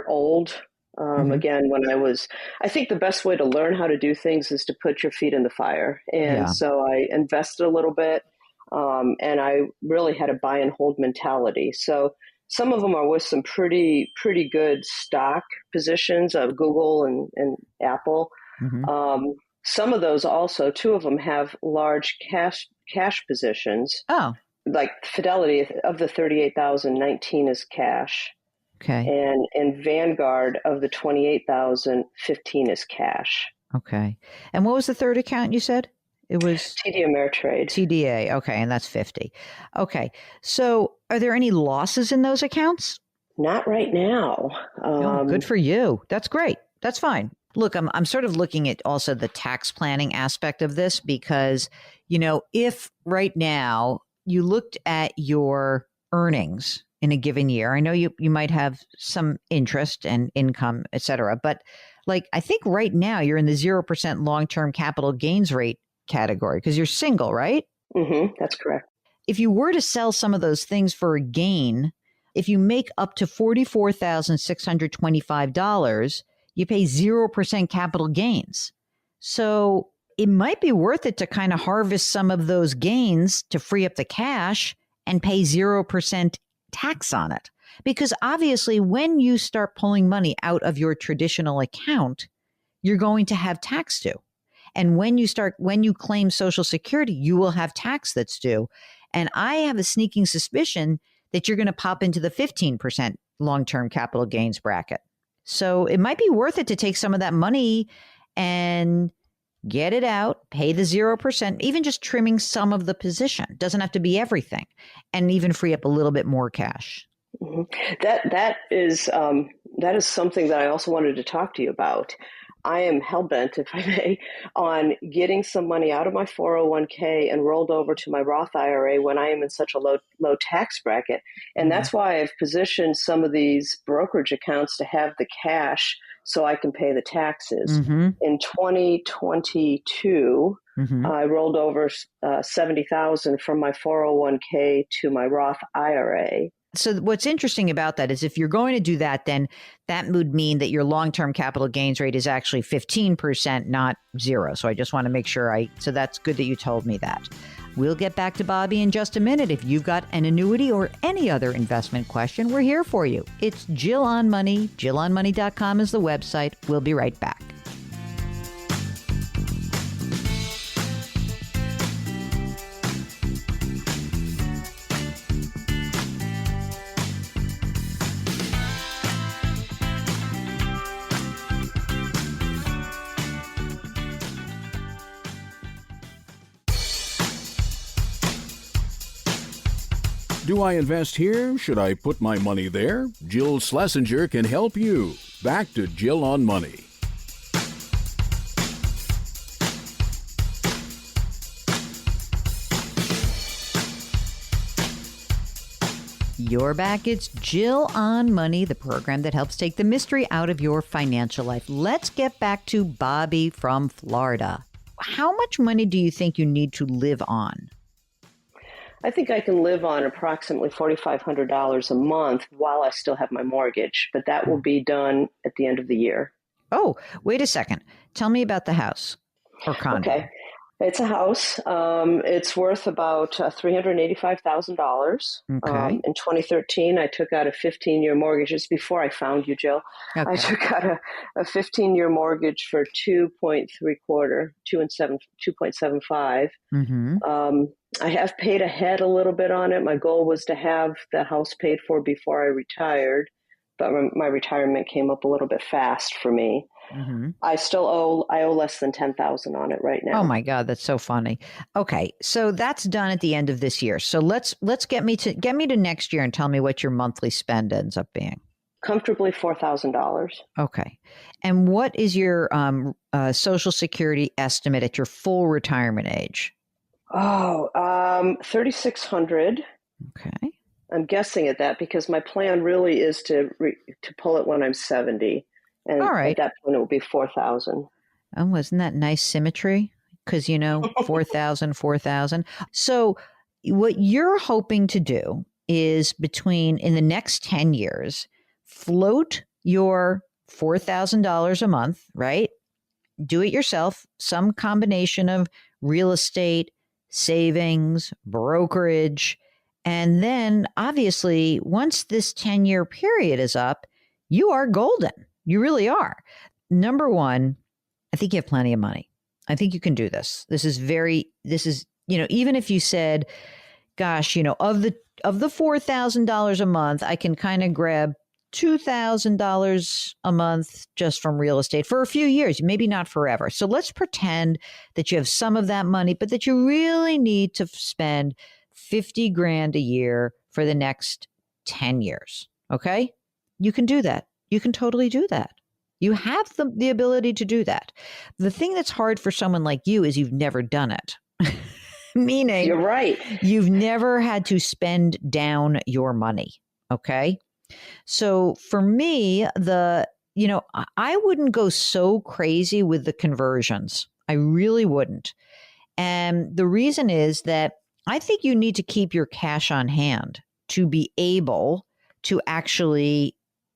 old. Again, I think the best way to learn how to do things is to put your feet in the fire. And so I invested a little bit, and I really had a buy and hold mentality. So some of them are with some pretty good stock positions of Google and Apple. Some of those also, two of them have large cash positions. Oh. Like Fidelity, of the 38,000, 19 is cash. Okay. And in Vanguard, of the 28,000, 15 is cash. Okay. And what was the third account you said? It was TD Ameritrade. TDA. Okay. And that's 50. Okay. So are there any losses in those accounts? Not right now. Good for you. That's great. That's fine. Look, I'm sort of looking at also the tax planning aspect of this because, if right now you looked at your earnings in a given year, I know you might have some interest and income, et cetera, but like, I think right now you're in the 0% long-term capital gains rate category because you're single, right? That's correct. If you were to sell some of those things for a gain, if you make up to $44,625, you pay 0% capital gains. So it might be worth it to kind of harvest some of those gains to free up the cash and pay 0% tax on it. Because obviously, when you start pulling money out of your traditional account, you're going to have tax due. And when you claim Social Security, you will have tax that's due. And I have a sneaking suspicion that you're going to pop into the 15% long-term capital gains bracket. So it might be worth it to take some of that money and get it out, pay the 0%, even just trimming some of the position. Doesn't have to be everything, and even free up a little bit more cash. Mm-hmm. That is something that I also wanted to talk to you about. I am hell-bent, if I may, on getting some money out of my 401k and rolled over to my Roth IRA when I am in such a low tax bracket. And that's why I've positioned some of these brokerage accounts to have the cash so I can pay the taxes. In 2022, I rolled over $70,000 from my 401k to my Roth IRA. So what's interesting about that is if you're going to do that, then that would mean that your long-term capital gains rate is actually 15%, not 0. So I just want to make sure so that's good that you told me that. We'll get back to Bobby in just a minute. If you've got an annuity or any other investment question, we're here for you. It's Jill on Money. JillOnMoney.com is the website. We'll be right back. Do I invest here? Should I put my money there? Jill Schlesinger can help you. Back to Jill on Money. You're back. It's Jill on Money, the program that helps take the mystery out of your financial life. Let's get back to Bobby from Florida. How much money do you think you need to live on? I think I can live on approximately $4,500 a month while I still have my mortgage, but that will be done at the end of the year. Oh, wait a second. Tell me about the house or condo. Okay. It's a house. It's worth about $385,000. Okay. In 2013, I took out a 15-year mortgage. It's before I found you, Jill. Okay. I took out a 15-year mortgage for 2.75. I have paid ahead a little bit on it. My goal was to have the house paid for before I retired, but my retirement came up a little bit fast for me. I still owe less than $10,000 on it right now. Oh my God, that's so funny. Okay, so that's done at the end of this year. So let's get me to next year and tell me what your monthly spend ends up being. Comfortably $4,000. Okay, and what is your Social Security estimate at your full retirement age? Oh, 3,600. Okay. I'm guessing at that because my plan really is to pull it when I'm 70. And all right. At that point, it will be 4,000. Oh, wasn't that nice symmetry? Because, 4,000. So what you're hoping to do is in the next 10 years, float your $4,000 a month, right? Do it yourself, some combination of real estate, savings, brokerage. And then obviously, once this 10-year period is up, you are golden. You really are. Number one, I think you have plenty of money. I think you can do this. This is, even if you said, gosh, of the $4,000 a month, I can kind of grab $2,000 a month just from real estate for a few years, maybe not forever. So let's pretend that you have some of that money, but that you really need to spend $50,000 a year for the next 10 years. Okay? You can do that. You can totally do that. You have the ability to do that. The thing that's hard for someone like you is you've never done it. Meaning, you're right. You've never had to spend down your money. Okay? So for me, I wouldn't go so crazy with the conversions. I really wouldn't. And the reason is that I think you need to keep your cash on hand to be able to actually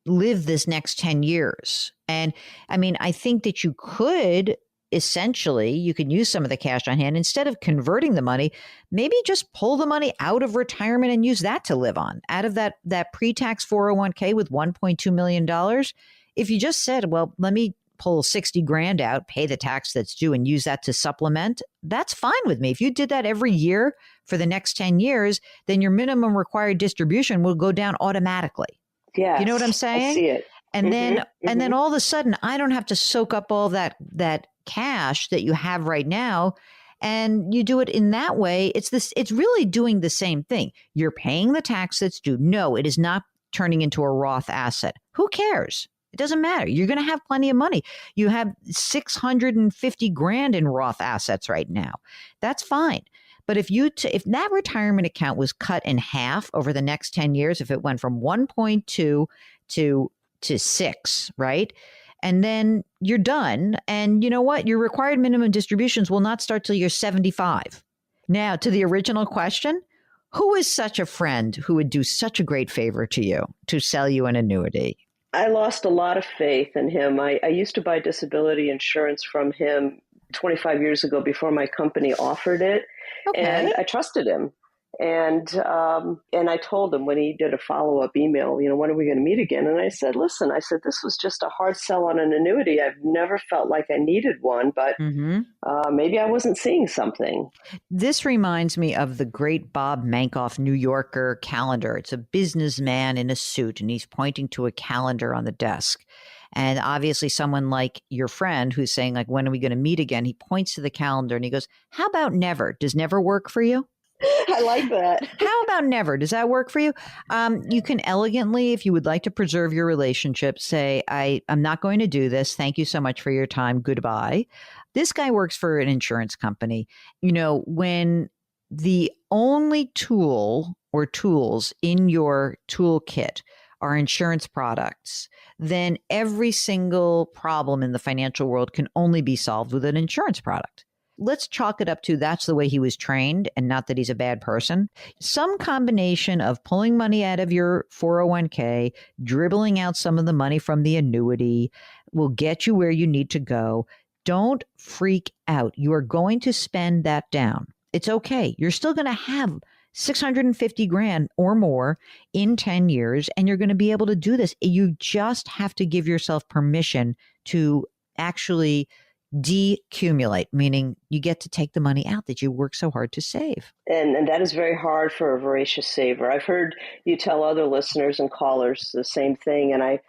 live this next 10 years. And I mean, I think that you could you can use some of the cash on hand instead of converting the money, maybe just pull the money out of retirement and use that to live on out of that pre-tax 401k with $1.2 million. If you just said, well, let me pull 60 grand out, pay the tax that's due, and use that to supplement, that's fine with me. If you did that every year for the next 10 years, then your minimum required distribution will go down automatically. Yes, You know what I'm saying? I see it. And then all of a sudden, I don't have to soak up all that cash that you have right now. And you do it in that way. It's really doing the same thing. You're paying the tax that's due. No, it is not turning into a Roth asset. Who cares? It doesn't matter. You're going to have plenty of money. You have 650 grand in Roth assets right now. That's fine. But if if that retirement account was cut in half over the next 10 years, if it went from 1.2 to 6, right? And then you're done. And you know what? Your required minimum distributions will not start till you're 75. Now, to the original question, who is such a friend who would do such a great favor to you to sell you an annuity? I lost a lot of faith in him. I used to buy disability insurance from him 25 years ago before my company offered it. Okay. And I trusted him. And I told him when he did a follow-up email, when are we going to meet again? And I said, listen, this was just a hard sell on an annuity. I've never felt like I needed one, but maybe I wasn't seeing something. This reminds me of the great Bob Mankoff New Yorker calendar. It's a businessman in a suit, and he's pointing to a calendar on the desk. And obviously someone like your friend who's saying, like, when are we going to meet again? He points to the calendar and he goes, how about never? Does never work for you? I like that. How about never? Does that work for you? You can elegantly, if you would like to preserve your relationship, say, I'm not going to do this. Thank you so much for your time. Goodbye. This guy works for an insurance company. When the only tool or tools in your toolkit are insurance products, then every single problem in the financial world can only be solved with an insurance product. Let's chalk it up to that's the way he was trained, and not that he's a bad person. Some combination of pulling money out of your 401k, dribbling out some of the money from the annuity will get you where you need to go. Don't freak out. You are going to spend that down. It's okay. You're still going to have 650 grand or more in 10 years, and you're going to be able to do this. You just have to give yourself permission to actually decumulate, meaning you get to take the money out that you work so hard to save. And that is very hard for a voracious saver. I've heard you tell other listeners and callers the same thing. And I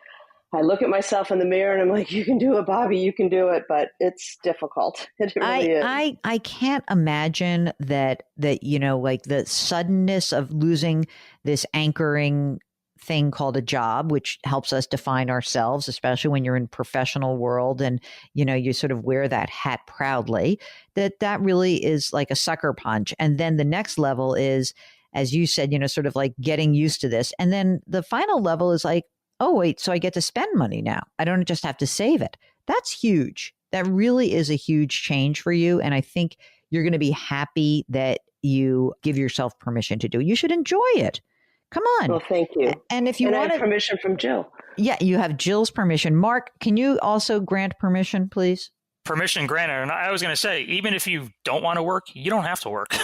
look at myself in the mirror and I'm like, you can do it, Bobby, you can do it. But it's difficult. It really is. I can't imagine that, like the suddenness of losing this anchoring thing called a job, which helps us define ourselves, especially when you're in professional world and, you sort of wear that hat proudly, that really is like a sucker punch. And then the next level is, as you said, sort of like getting used to this. And then the final level is like, oh, wait, so I get to spend money now. I don't just have to save it. That's huge. That really is a huge change for you. And I think you're going to be happy that you give yourself permission to do it. You should enjoy it. Come on. Well, thank you. And if you want I have permission from Jill. Yeah, you have Jill's permission. Mark, can you also grant permission, please? Permission granted. And I was going to say, even if you don't want to work, you don't have to work.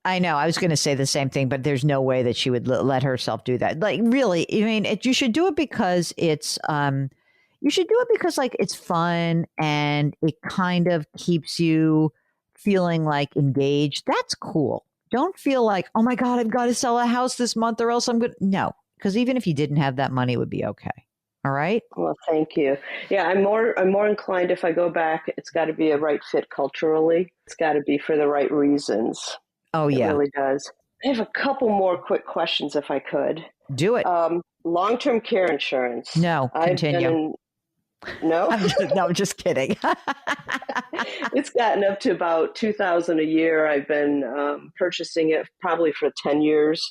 I know. I was going to say the same thing, but there's no way that she would let herself do that. Like, really, I mean, you should do it because it's, like it's fun and it kind of keeps you feeling like engaged. That's cool. Don't feel like, oh my God, I've got to sell a house this month or else I'm good. No, because even if you didn't have that money, it would be okay. All right. Well, thank you. Yeah, I'm more inclined if I go back, it's got to be a right fit culturally. It's got to be for the right reasons. Oh, yeah. It really does. I have a couple more quick questions if I could. Do it. Long-term care insurance. No, continue. No? I'm just kidding. It's gotten up to about $2,000 a year. I've been purchasing it probably for 10 years.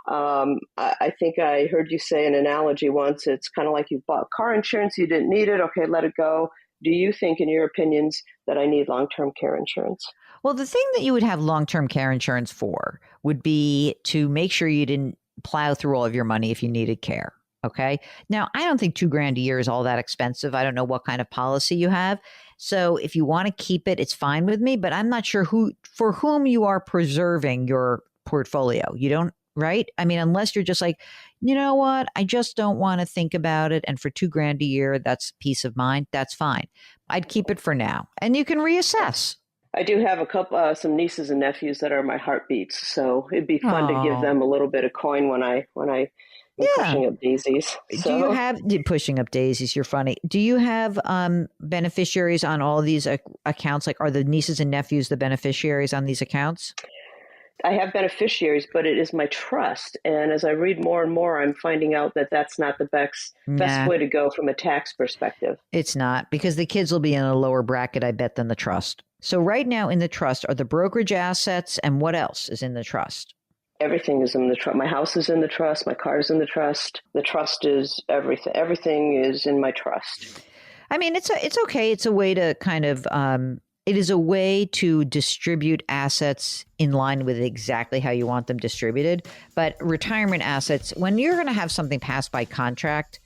I think I heard you say an analogy once. It's kind of like you bought car insurance. You didn't need it. Okay, let it go. Do you think, in your opinions, that I need long-term care insurance? Well, the thing that you would have long-term care insurance for would be to make sure you didn't plow through all of your money if you needed care. Okay. Now, I don't think $2,000 a year is all that expensive. I don't know what kind of policy you have. So if you want to keep it, it's fine with me, but I'm not sure for whom you are preserving your portfolio. You don't, right? I mean, unless you're just like, you know what? I just don't want to think about it. And for $2,000 a year, that's peace of mind. That's fine. I'd keep it for now. And you can reassess. I do have some nieces and nephews that are my heartbeats, so it'd be fun to give them a little bit of coin when I'm pushing up daisies. So. Do you have pushing up daisies? You're funny. Do you have beneficiaries on all these accounts? Like, are the nieces and nephews the beneficiaries on these accounts? I have beneficiaries, but it is my trust. And as I read more and more, I'm finding out that that's not the best way to go from a tax perspective. It's not, because the kids will be in a lower bracket, I bet, than the trust. So right now in the trust are the brokerage assets, and what else is in the trust? Everything is in the trust. My house is in the trust. My car is in the trust. The trust is everything. Everything is in my trust. I mean, it's okay. It's a way to kind of it is a way to distribute assets in line with exactly how you want them distributed. But retirement assets, when you're going to have something passed by contract,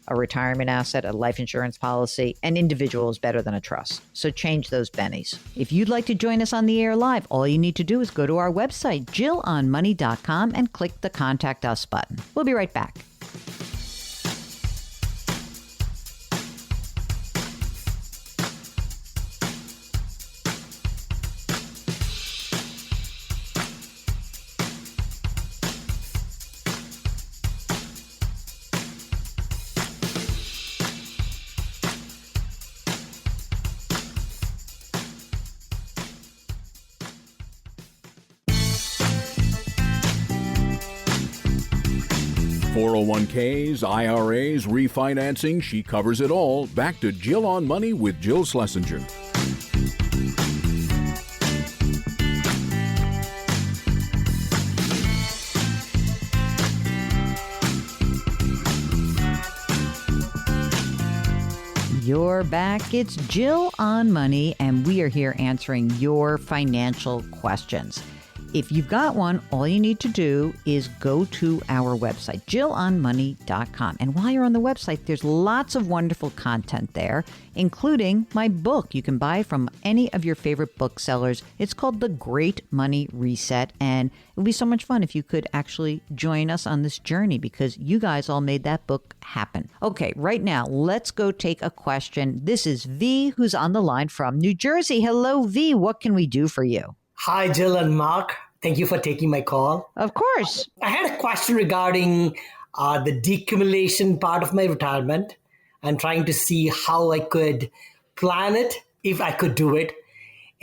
a retirement asset, a life insurance policy, an individual is better than a trust. So change those bennies. If you'd like to join us on the air live, all you need to do is go to our website, JillOnMoney.com, and click the Contact Us button. We'll be right back. .401ks, IRAs, refinancing, she covers it all. Back to Jill on Money with Jill Schlesinger. You're back. It's Jill on Money, and we are here answering your financial questions. If you've got one, all you need to do is go to our website, JillOnMoney.com. And while you're on the website, there's lots of wonderful content there, including my book. You can buy from any of your favorite booksellers. It's called The Great Money Reset, and it would be so much fun if you could actually join us on this journey, because you guys all made that book happen. Okay, right now, let's go take a question. This is V, who's on the line from New Jersey. Hello, V. What can we do for you? Hi, Jill and Mark. Thank you for taking my call. Of course. I had a question regarding the decumulation part of my retirement. I'm trying to see how I could plan it, if I could do it.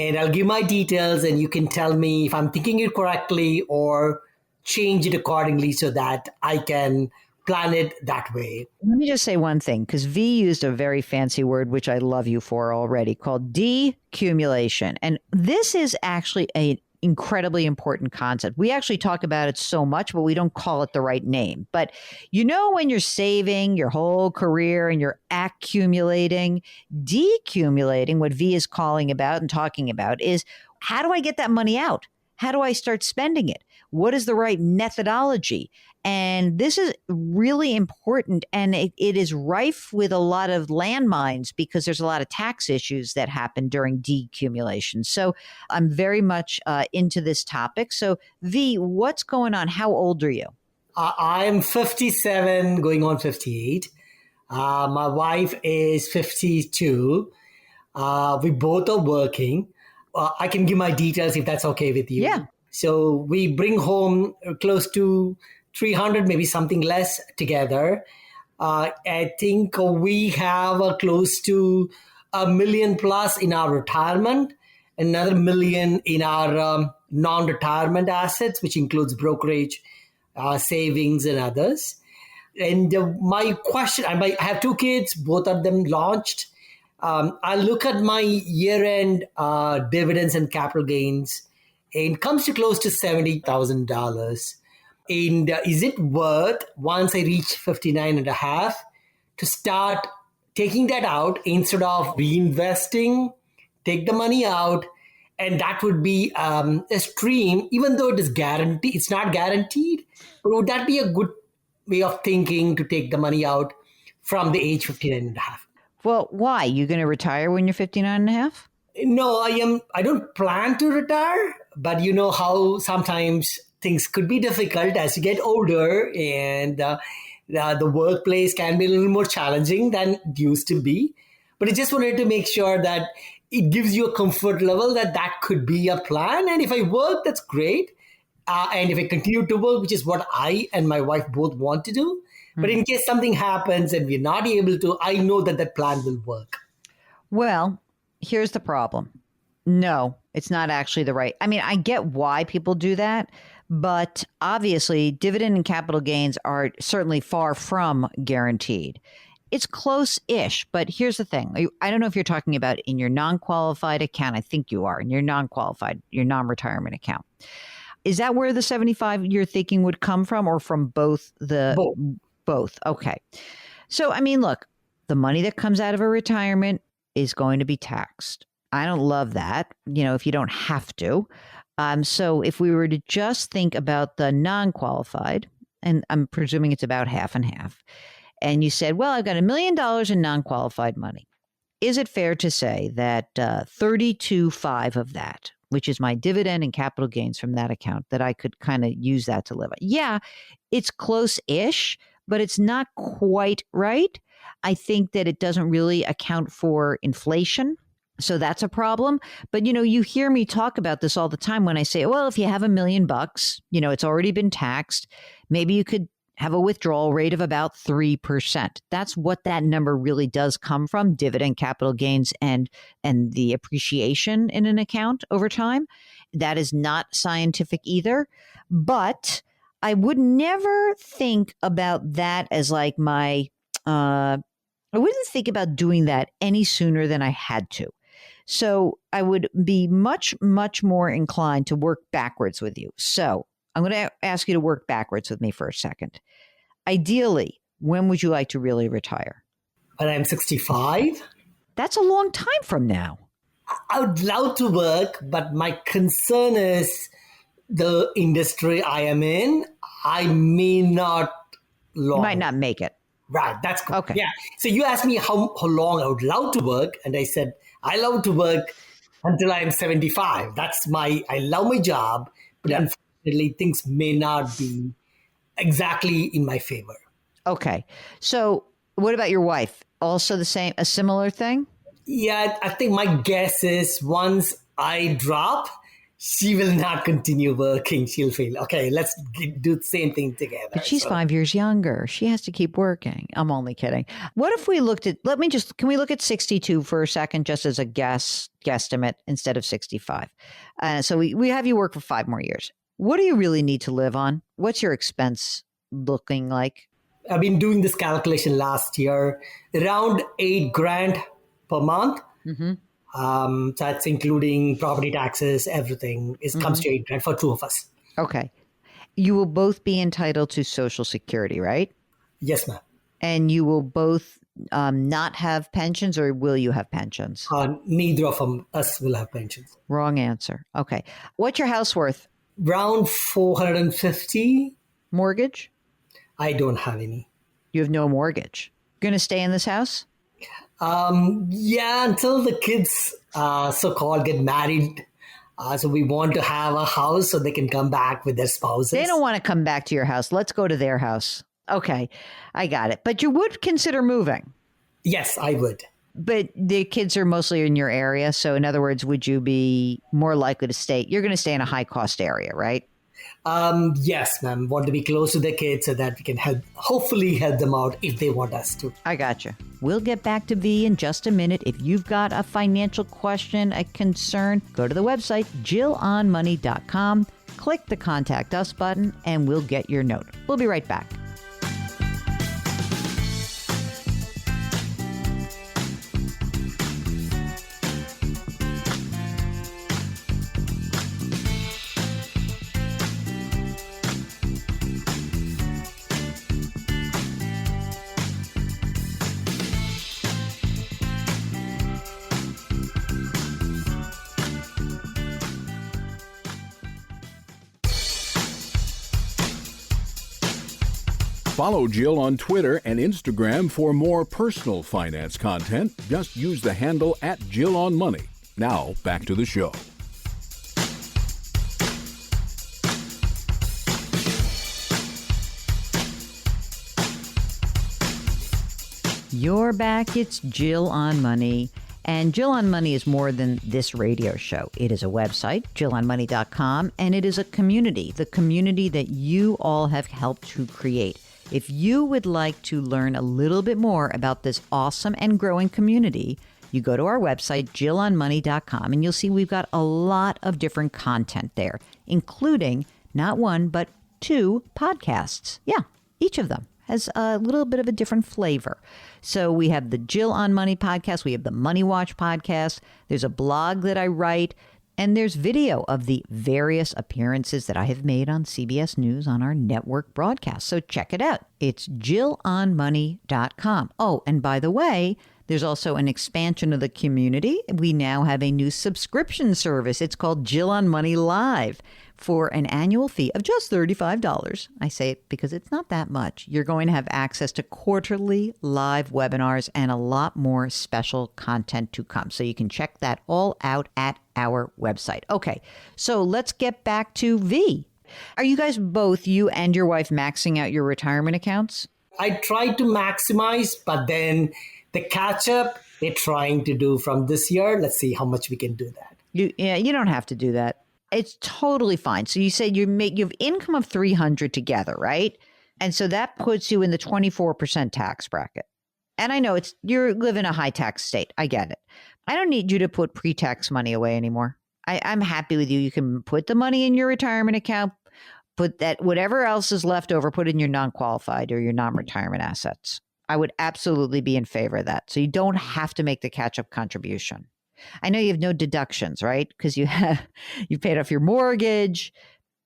And I'll give my details and you can tell me if I'm thinking it correctly or change it accordingly so that I can plan it that way. Let me just say one thing, because V used a very fancy word, which I love you for already, called decumulation. And this is actually an incredibly important concept. We actually talk about it so much, but we don't call it the right name. But you know, when you're saving your whole career and you're accumulating, decumulating, what V is calling about and talking about is, how do I get that money out? How do I start spending it? What is the right methodology? And this is really important, and it is rife with a lot of landmines because there's a lot of tax issues that happen during decumulation. So I'm very much into this topic. So V, what's going on? How old are you? I'm 57, going on 58. My wife is 52. We both are working. I can give my details if that's okay with you. Yeah. So we bring home close to 300, maybe something less together. I think we have close to $1 million plus in our retirement, another $1 million in our non-retirement assets, which includes brokerage, savings, and others. And my question, I have 2 kids, both of them launched. I look at my year-end dividends and capital gains, and it comes to close to $70,000. And is it worth, once I reach 59 and a half, to start taking that out instead of reinvesting, take the money out, and that would be a stream, even though it is guaranteed, it's not guaranteed, but would that be a good way of thinking to take the money out from the age 59 and a half? Well, why? You going to retire when you're 59 and a half? No, I don't plan to retire, but you know how sometimes things could be difficult as you get older, and the workplace can be a little more challenging than it used to be. But I just wanted to make sure that it gives you a comfort level that could be a plan. And if I work, that's great. And if I continue to work, which is what I and my wife both want to do. But in case something happens and we're not able to, I know that plan will work. Well, here's the problem. No, it's not actually the right. I mean, I get why people do that, but obviously dividend and capital gains are certainly far from guaranteed. It's close-ish, but here's the thing. I don't know if you're talking about in your non-qualified account. I think you are in your non-qualified, your non-retirement account. Is that where the 75 you're thinking would come from, or from both? Both. Okay. So, I mean, look, the money that comes out of a retirement is going to be taxed. I don't love that, if you don't have to. So if we were to just think about the non-qualified, and I'm presuming it's about half and half, and you said, well, I've got $1 million in non-qualified money. Is it fair to say that 32.5 of that, which is my dividend and capital gains from that account, that I could kind of use that to live on? Yeah, it's close-ish, but it's not quite right. I think that it doesn't really account for inflation. So that's a problem. But, you hear me talk about this all the time when I say, well, if you have $1 million, it's already been taxed. Maybe you could have a withdrawal rate of about 3%. That's what that number really does come from: dividend, capital gains, and the appreciation in an account over time. That is not scientific either. But I would never think about that as like I wouldn't think about doing that any sooner than I had to. So I would be much, much more inclined to work backwards with you. So I'm going to ask you to work backwards with me for a second. Ideally, when would you like to really retire? When I'm 65. That's a long time from now. I would love to work, but my concern is the industry I am in. I may not long. You might not make it. Right, that's good. Okay. Yeah. So you asked me how long I would love to work, and I said I love to work until I'm 75. I love my job, but unfortunately things may not be exactly in my favor. Okay. So what about your wife? Also a similar thing? Yeah, I think my guess is once I drop, she will not continue working. She'll feel, okay, let's do the same thing together. But she's 5 years younger. She has to keep working. I'm only kidding. What if we looked at, can we look at 62 for a second, just as a guesstimate instead of 65? So we have you work for 5 more years. What do you really need to live on? What's your expense looking like? I've been doing this calculation last year, around $8,000 per month. Mm-hmm. So that's including property taxes, everything. It comes to $8,000 for 2 of us. Okay. You will both be entitled to Social Security, right? Yes, ma'am. And you will both not have pensions, or will you have pensions? Neither of us will have pensions. Wrong answer. Okay. What's your house worth? Around $450. Mortgage? I don't have any. You have no mortgage. Going to stay in this house? Yeah, until the kids, so-called, get married. So we want to have a house so they can come back with their spouses. They don't want to come back to your house. Let's go to their house. Okay, I got it. But you would consider moving? Yes, I would. But the kids are mostly in your area. So in other words, would you be more likely to stay? You're going to stay in a high-cost area, right? Yes, ma'am. Want to be close to the kids so that we can hopefully help them out if they want us to. I gotcha. We'll get back to V in just a minute. If you've got a financial question, a concern, go to the website, JillOnMoney.com, click the Contact Us button, and we'll get your note. We'll be right back. Follow Jill on Twitter and Instagram for more personal finance content. Just use the handle @JillOnMoney. Now, back to the show. You're back. It's Jill on Money. And Jill on Money is more than this radio show. It is a website, jillonmoney.com, and it is a community, the community that you all have helped to create. If you would like to learn a little bit more about this awesome and growing community, you go to our website, jillonmoney.com, and you'll see we've got a lot of different content there, including not one, but 2 podcasts. Yeah, each of them has a little bit of a different flavor. So we have the Jill on Money podcast. We have the Money Watch podcast. There's a blog that I write. And there's video of the various appearances that I have made on CBS News on our network broadcast. So check it out. It's jillonmoney.com. Oh, and by the way, there's also an expansion of the community. We now have a new subscription service. It's called Jill on Money Live for an annual fee of just $35. I say it because it's not that much. You're going to have access to quarterly live webinars and a lot more special content to come. So you can check that all out at our website. Okay, so let's get back to V. Are you guys both, you and your wife, maxing out your retirement accounts? I try to maximize, but then the catch up they're trying to do from this year, let's see how much we can do that. You don't have to do that. It's totally fine. So you said you have income of 300 together, right? And so that puts you in the 24% tax bracket. And I know you live in a high tax state. I get it. I don't need you to put pre-tax money away anymore. I'm happy with you. You can put the money in your retirement account, put that whatever else is left over, put in your non-qualified or your non-retirement assets. I would absolutely be in favor of that. So you don't have to make the catch-up contribution. I know you have no deductions, right? Because you've paid off your mortgage.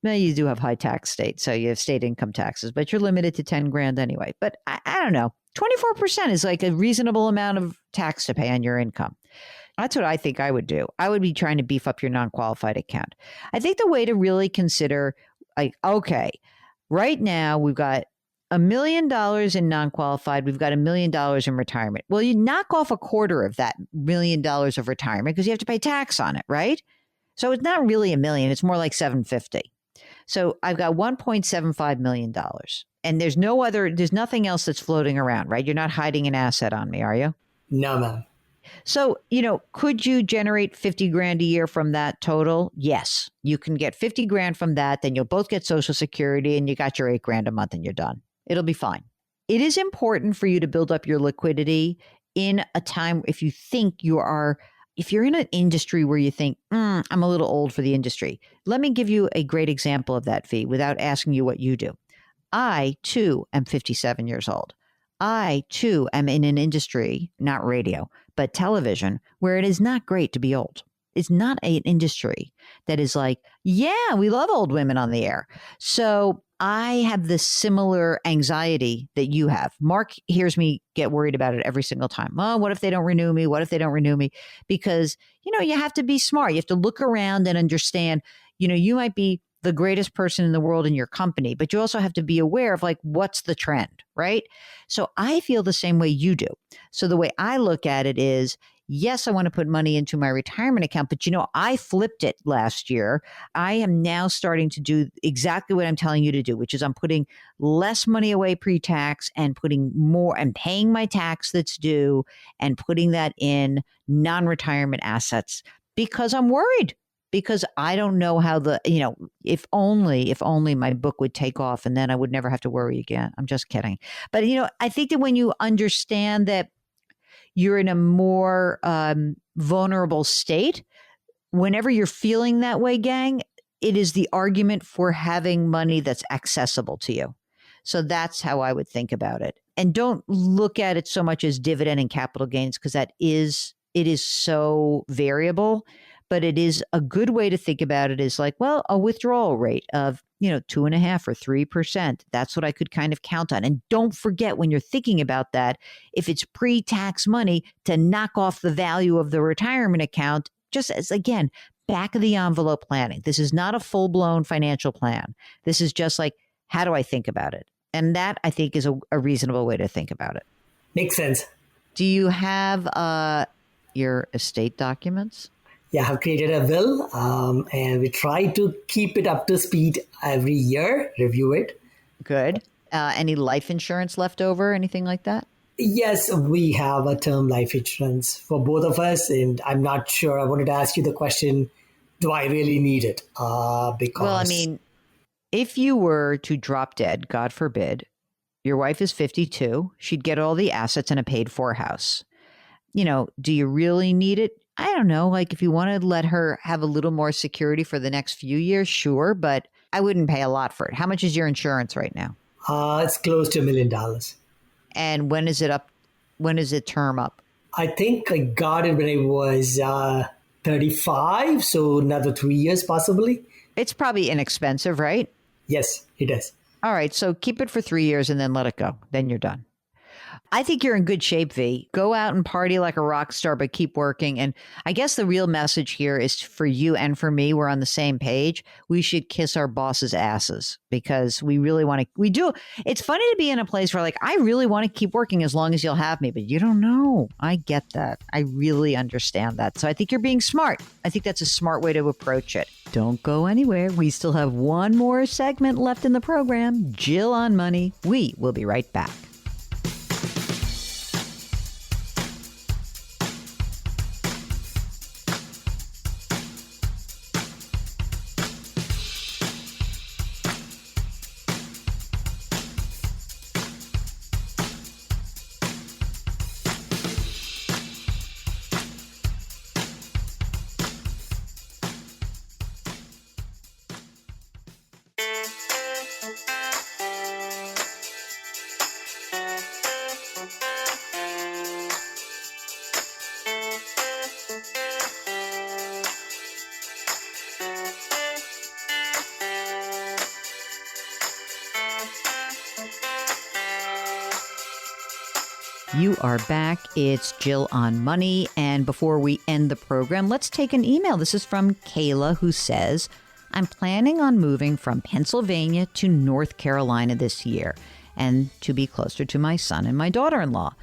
Now you do have high tax state, so you have state income taxes, but you're limited to 10 grand anyway. But I don't know. 24% is like a reasonable amount of tax to pay on your income. That's what I think I would do. I would be trying to beef up your non-qualified account. I think the way to really consider, like, okay, right now we've got $1 million in non-qualified. We've got $1 million in retirement. Well, you knock off a quarter of that $1 million of retirement because you have to pay tax on it, right? So it's not really $1 million. It's more like $750,000. So I've got $1.75 million. And there's nothing else that's floating around, right? You're not hiding an asset on me, are you? No, ma'am. So, could you generate 50 grand a year from that total? Yes, you can get 50 grand from that. Then you'll both get Social Security and you got your 8 grand a month and you're done. It'll be fine. It is important for you to build up your liquidity in a time if you're in an industry where you think, I'm a little old for the industry. Let me give you a great example of that, V, without asking you what you do. I, too, am 57 years old. I, too, am in an industry, not radio, but television, where it is not great to be old. It's not an industry that is like, yeah, we love old women on the air. So I have this similar anxiety that you have. Mark hears me get worried about it every single time. Oh, what if they don't renew me? What if they don't renew me? Because, you have to be smart. You have to look around and understand, you might be the greatest person in the world in your company, but you also have to be aware of what's the trend, right? So I feel the same way you do. So the way I look at it is, yes, I want to put money into my retirement account, but I flipped it last year. I am now starting to do exactly what I'm telling you to do, which is I'm putting less money away pre-tax and putting more and paying my tax that's due and putting that in non-retirement assets because I'm worried. Because I don't know how if only my book would take off and then I would never have to worry again. I'm just kidding. But, I think that when you understand that you're in a more vulnerable state, whenever you're feeling that way, gang, it is the argument for having money that's accessible to you. So that's how I would think about it. And don't look at it so much as dividend and capital gains because it is so variable. But it is a good way to think about it is a withdrawal rate of, 2.5% or 3%. That's what I could kind of count on. And don't forget when you're thinking about that, if it's pre-tax money, to knock off the value of the retirement account, just as, again, back of the envelope planning. This is not a full-blown financial plan. This is just how do I think about it? And that, I think, is a reasonable way to think about it. Makes sense. Do you have your estate documents? Yeah, I've created a will and we try to keep it up to speed every year, review it. Good. Any life insurance left over, anything like that? Yes, we have a term life insurance for both of us, and I'm not sure. I wanted to ask you the question: do I really need it? Well, I Because mean, if you were to drop dead, God forbid, your wife is 52, she'd get all the assets in a paid for house. Do you really need it? I don't know. Like, if you want to let her have a little more security for the next few years, sure, but I wouldn't pay a lot for it. How much is your insurance right now? it's close to $1 million. And when is it up? When is it term up? I think I got it when I was 35, so another 3 years possibly. It's probably inexpensive, right? Yes, it is. All right. So keep it for 3 years and then let it go. Then you're done. I think you're in good shape, V. Go out and party like a rock star, but keep working. And I guess the real message here is for you and for me, we're on the same page. We should kiss our bosses' asses because we really want to. We do. It's funny to be in a place where, like, I really want to keep working as long as you'll have me, but you don't know. I get that. I really understand that. So I think you're being smart. I think that's a smart way to approach it. Don't go anywhere. We still have one more segment left in the program, Jill on Money. We will be right back. You are back. It's Jill on Money. And before we end the program, let's take an email. This is from Kayla, who says, I'm planning on moving from Pennsylvania to North Carolina this year and to be closer to my son and my daughter-in-law.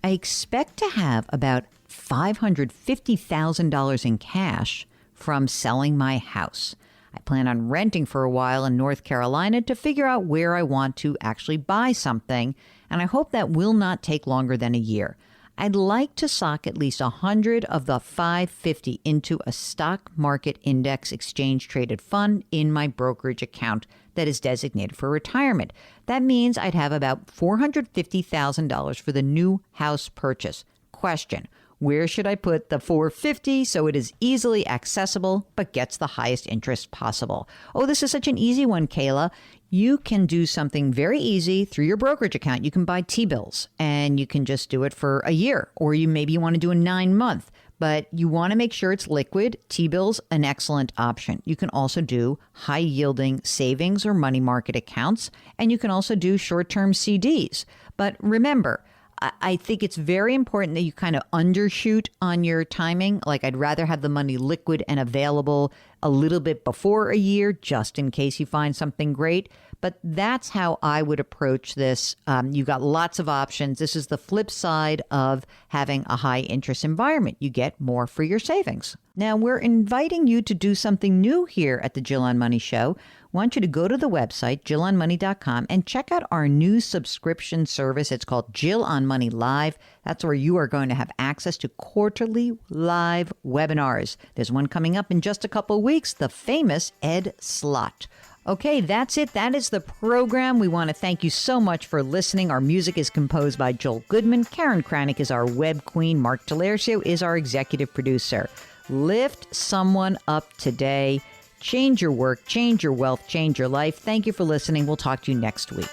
I expect to have about $550,000 in cash from selling my house. I plan on renting for a while in North Carolina to figure out where I want to actually buy something, and I hope that will not take longer than a year. I'd like to sock at least 100 of the 550 into a stock market index exchange traded fund in my brokerage account that is designated for retirement. That means I'd have about $450,000 for the new house purchase. Question: where should I put the $450 so it is easily accessible but gets the highest interest possible? Oh, this is such an easy one, Kayla. You can do something very easy through your brokerage account. You can buy T-bills and you can just do it for a year, or maybe you want to do a 9-month, but you want to make sure it's liquid. T-bills, an excellent option. You can also do high yielding savings or money market accounts, and you can also do short-term CDs. But remember, I think it's very important that you kind of undershoot on your timing. Like, I'd rather have the money liquid and available a little bit before a year, just in case you find something great. But that's how I would approach this. You got lots of options. This is the flip side of having a high interest environment. You get more for your savings. Now, we're inviting you to do something new here at the Jill on Money Show. I want you to go to the website, jillonmoney.com, and check out our new subscription service. It's called Jill on Money Live. That's where you are going to have access to quarterly live webinars. There's one coming up in just a couple of weeks, the famous Ed Slott. Okay, that's it. That is the program. We want to thank you so much for listening. Our music is composed by Joel Goodman. Karen Kranick is our web queen. Mark Delarcio is our executive producer. Lift someone up today. Change your work, change your wealth, change your life. Thank you for listening. We'll talk to you next week.